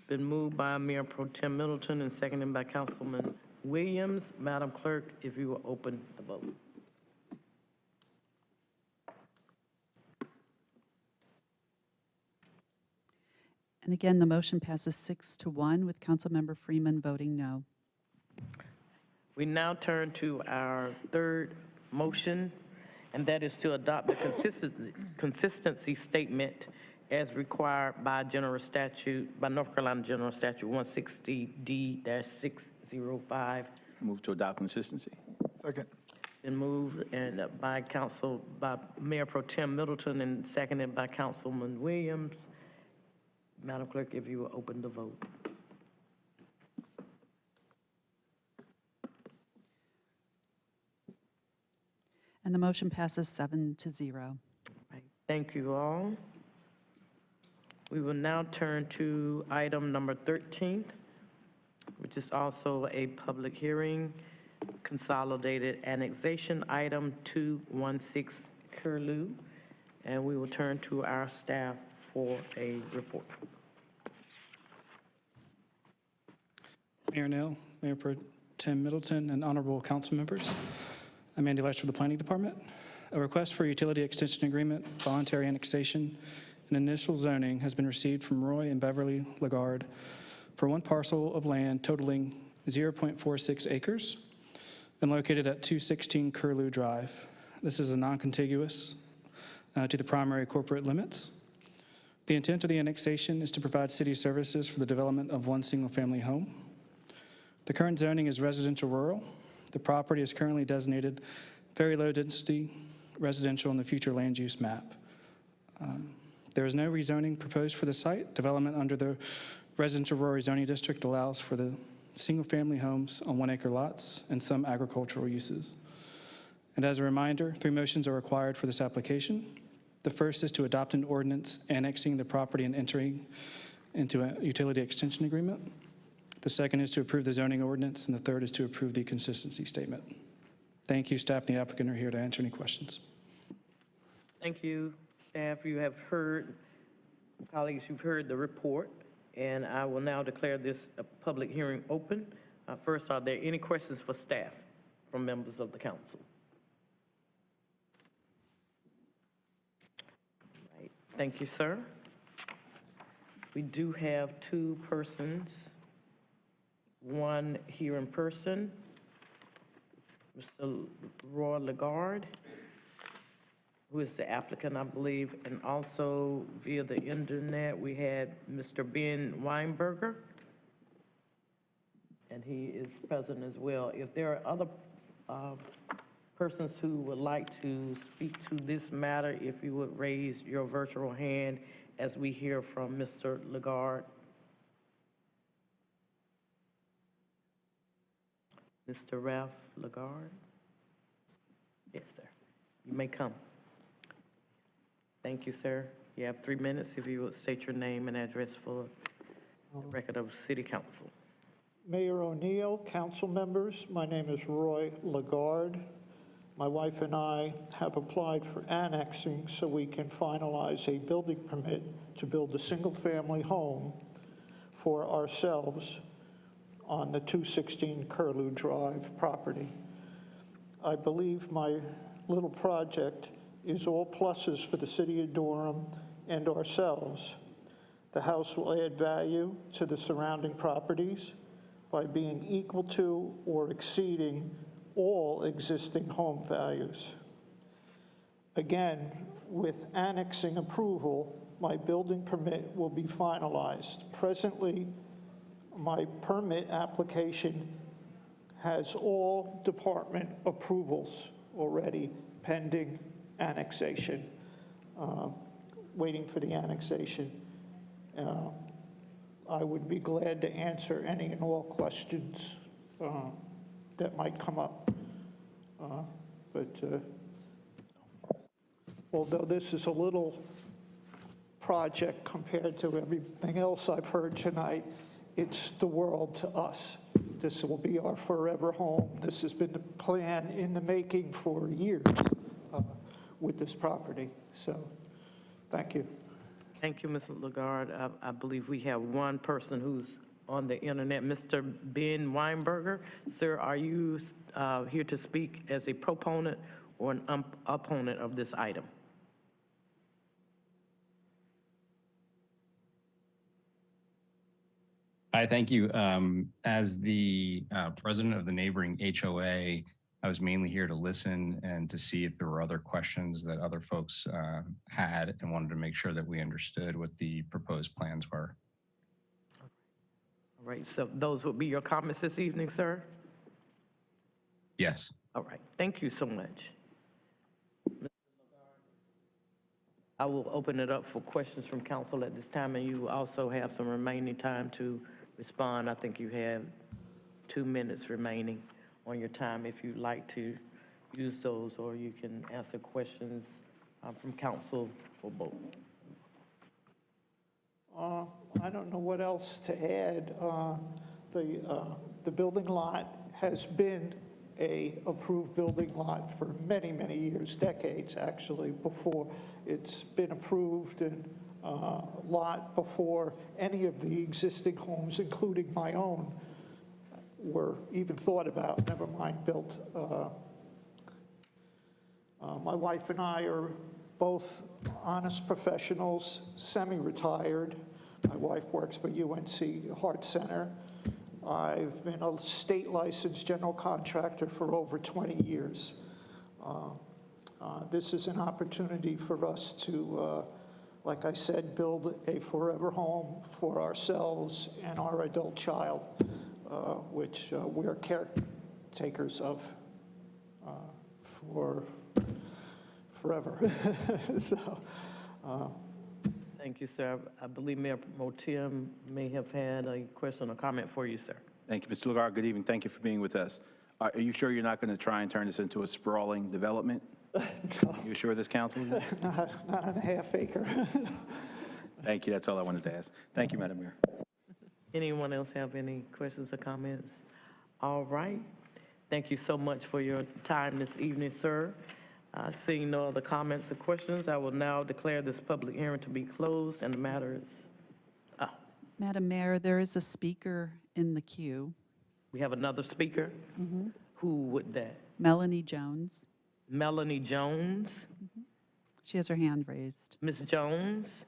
Been moved by Mayor Pro Tem Middleton and seconded by Councilman Williams. Madam Clerk, if you will open the vote. And again, the motion passes 6-1 with Councilmember Freeman voting no. We now turn to our third motion, and that is to adopt the consistency statement as required by North Carolina General Statute 160D-605. Move to adopt consistency. Second. Been moved and by Mayor Pro Tem Middleton and seconded by Councilman Williams. Madam Clerk, if you will open the vote. And the motion passes 7-0. Thank you all. We will now turn to item number 13, which is also a public hearing, Consolidated Annexation Item 216 Curlew. And we will turn to our staff for a report. Mayor Neal, Mayor Pro Tem Middleton, and honorable council members. I'm Andy Lesh with the Planning Department. A request for utility extension agreement, voluntary annexation, and initial zoning has been received from Roy and Beverly Lagarde for one parcel of land totaling 0.46 acres and located at 216 Curlew Drive. This is a non-contiguous to the primary corporate limits. The intent of the annexation is to provide city services for the development of one single-family home. The current zoning is residential rural. The property is currently designated very low density residential in the future land use map. There is no rezoning proposed for the site. Development under the residential rural zoning district allows for the single-family homes on 1 acre lots and some agricultural uses. And as a reminder, 3 motions are required for this application. The first is to adopt an ordinance annexing the property and entering into a utility extension agreement. The second is to approve the zoning ordinance, and the third is to approve the consistency statement. Thank you. Staff and the applicant are here to answer any questions. Thank you, staff. You have heard, colleagues, you've heard the report, and I will now declare this a public hearing open. First, are there any questions for staff from members of the council? Right. Thank you, sir. We do have 2 persons, one here in person, Mr. Roy Lagarde, who is the applicant, I believe, and also via the internet, we had Mr. Ben Weinberger, and he is present as well. If there are other persons who would like to speak to this matter, if you would raise your virtual hand as we hear from Mr. Lagarde. Mr. Ralph Lagarde? Yes, sir. You may come. Thank you, sir. You have 3 minutes if you would state your name and address for the record of City Council. Mayor O'Neill, council members, my name is Roy Lagarde. My wife and I have applied for annexing so we can finalize a building permit to build a single-family home for ourselves on the 216 Curlew Drive property. I believe my little project is all pluses for the city of Durham and ourselves. The house will add value to the surrounding properties by being equal to or exceeding all existing home values. Again, with annexing approval, my building permit will be finalized. Presently, my permit application has all department approvals already pending annexation, waiting for the annexation. I would be glad to answer any and all questions that might come up. But although this is a little project compared to everything else I've heard tonight, it's the world to us. This will be our forever home. This has been the plan in the making for years with this property. So, thank you. Thank you, Mr. Lagarde. I believe we have one person who's on the internet, Mr. Ben Weinberger. Sir, are you here to speak as a proponent or an opponent of this item? Hi, thank you. As the president of the neighboring HOA, I was mainly here to listen and to see if there were other questions that other folks had, and wanted to make sure that we understood what the proposed plans were. All right, so those would be your comments this evening, sir? Yes. All right, thank you so much. I will open it up for questions from council at this time, and you also have some remaining time to respond. I think you have 2 minutes remaining on your time if you'd like to use those, or you can answer questions from council for both. I don't know what else to add. The building lot has been a approved building lot for many, many years, decades actually, before it's been approved, and lot before any of the existing homes, including my own, were even thought about, never mind built. My wife and I are both honest professionals, semi-retired. My wife works for UNC Heart Center. I've been a state licensed general contractor for over 20 years. This is an opportunity for us to, like I said, build a forever home for ourselves and our adult child, which we're caretakers of for forever. So, Thank you, sir. I believe Mayor Pro Tem may have had a question or comment for you, sir. Thank you, Mr. Lagarde. Good evening. Thank you for being with us. Are you sure you're not going to try and turn this into a sprawling development? No. You sure this council? not on a half acre. Thank you. That's all I wanted to ask. Thank you, Madam Mayor. Anyone else have any questions or comments? All right. Thank you so much for your time this evening, sir. Seeing no other comments or questions, I will now declare this public hearing to be closed, and the matter is... Madam Mayor, there is a speaker in the queue. We have another speaker? Who would that? Melanie Jones. Melanie Jones? She has her hand raised. Ms. Jones?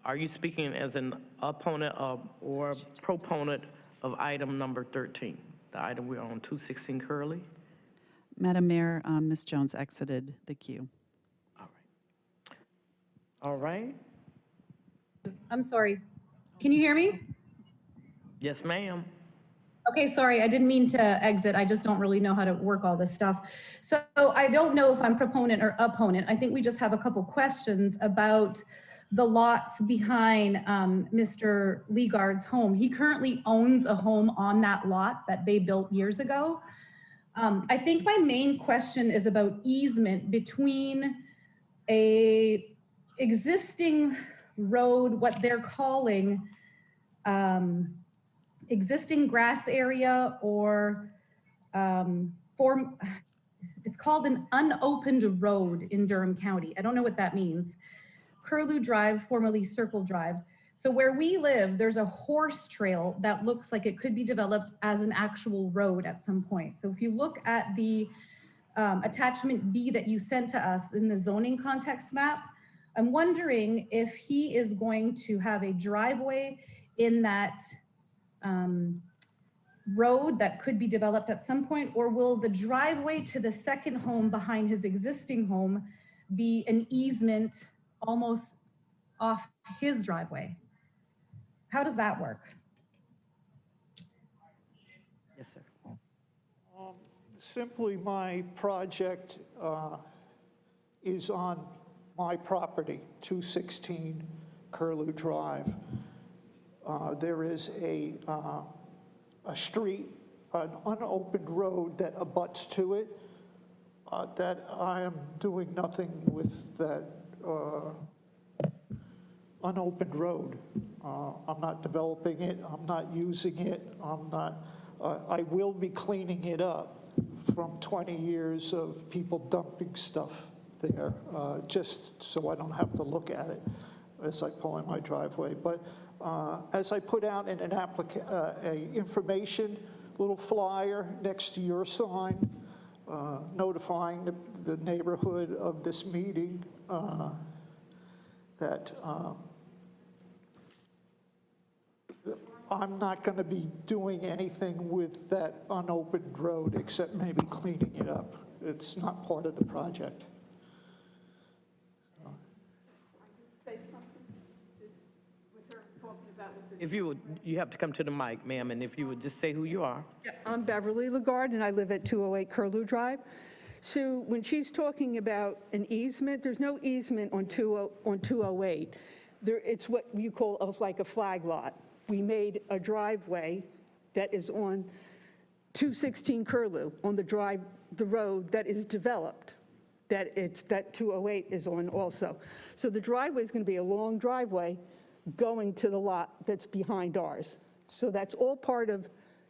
Are you speaking as an opponent of, or proponent of item number 13, the item we're on, 216 Curlew? Madam Mayor, Ms. Jones exited the queue. All right. I'm sorry. Can you hear me? Yes, ma'am. Okay, sorry, I didn't mean to exit. I just don't really know how to work all this stuff. So I don't know if I'm proponent or opponent. I think we just have a couple questions about the lots behind Mr. Legarde's home. He currently owns a home on that lot that they built years ago. I think my main question is about easement between a existing road, what they're calling existing grass area, or it's called an unopened road in Durham County. I don't know what that means. Curlew Drive, formerly Circle Drive. So where we live, there's a horse trail that looks like it could be developed as an actual road at some point. So if you look at the attachment B that you sent to us in the zoning context map, I'm wondering if he is going to have a driveway in that road that could be developed at some point, or will the driveway to the second home behind his existing home be an easement almost off his driveway? How does that work? Yes, sir. Simply, my project is on my property, 216 Curlew Drive. there is a street, an unopened road that abuts to it, that I am doing nothing with that unopened road. I'm not developing it, I'm not using it, I will be cleaning it up from 20 years of people dumping stuff there, just so I don't have to look at it as I pull in my driveway. But as I put out in an information, little flyer next to your sign, notifying the neighborhood of this meeting, that I'm not going to be doing anything with that unopened road except maybe cleaning it up. It's not part of the project. If you would, you have to come to the mic, ma'am, and if you would just say who you are. Yeah, I'm Beverly Lagarde, and I live at 208 Curlew Drive. So when she's talking about an easement, there's no easement on 208. It's what you call like a flag lot. We made a driveway that is on 216 Curlew, on the road that is developed, that 208 is on also. So the driveway is going to be a long driveway going to the lot that's behind ours. So that's all part of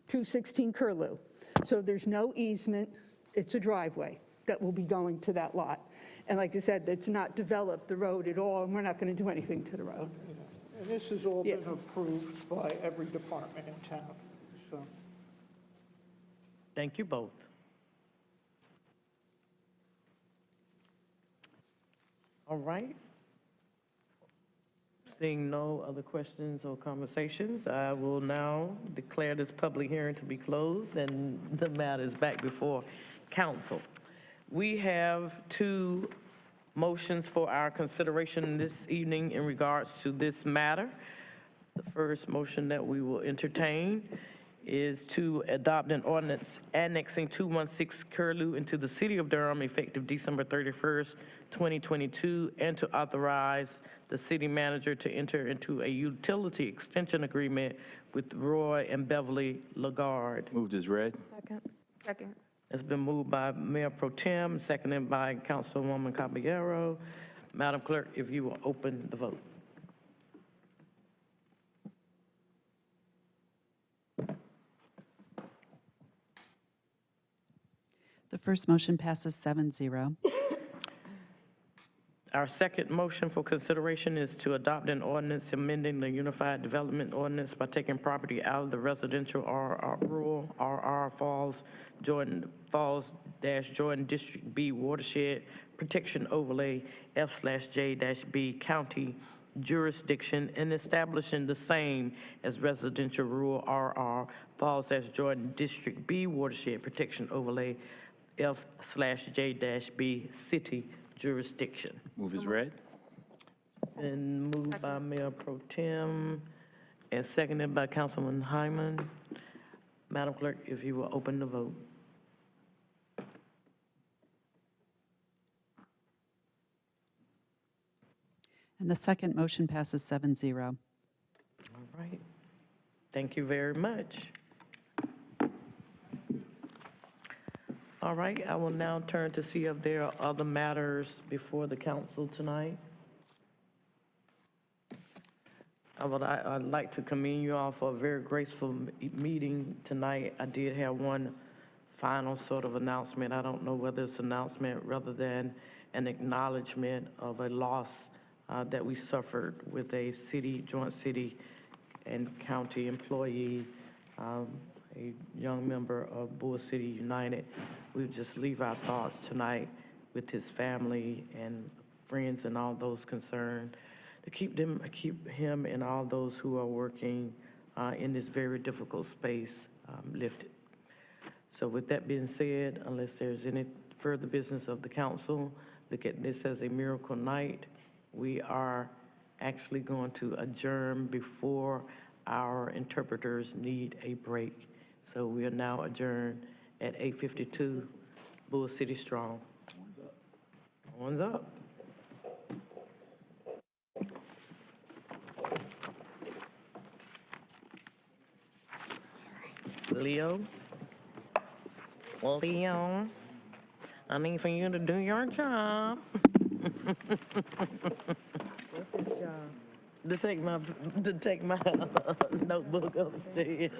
216 Curlew. So there's no easement, it's a driveway that will be going to that lot. And like I said, it's not developed the road at all, and we're not going to do anything to the road. And this has all been approved by every department in town, so. Thank you both. All right. Seeing no other questions or conversations, I will now declare this public hearing to be closed and the matter is back before council. We have two motions for our consideration this evening in regards to this matter. The first motion that we will entertain is to adopt an ordinance annexing 216 Curlew into the city of Durham effective December 31st, 2022, and to authorize the city manager to enter into a utility extension agreement with Roy and Beverly Lagarde. Moved as read. Second. It's been moved by Mayor Pro Tem, seconded by Councilwoman Caballero. Madam Clerk, if you will open the vote. The first motion passes 7-0. Our second motion for consideration is to adopt an ordinance amending the Unified Development Ordinance by taking property out of the residential rural RR Jordan District B watershed protection overlay F/J-B county jurisdiction and establishing the same as residential rural RR Jordan District B watershed protection overlay F/J-B city jurisdiction. Move as read. And moved by Mayor Pro Tem and seconded by Councilman Hyman. Madam Clerk, if you will open the vote. And the second motion passes 7-0. All right. Thank you very much. All right, I will now turn to see if there are other matters before the council tonight. I'd like to commend you all for a very graceful meeting tonight. I did have one final sort of announcement. I don't know whether it's an announcement rather than an acknowledgement of a loss that we suffered with a joint city and county employee, a young member of Bull City United. We would just leave our thoughts tonight with his family and friends and all those concerned to keep him and all those who are working in this very difficult space lifted. So with that being said, unless there's any further business of the council, look at this as a miracle night. We are actually going to adjourn before our interpreters need a break. So we are now adjourned at 8:52, Bull City Strong. One's up. Leo, I need for you to do your job. What's his job? To take my notebook upstairs.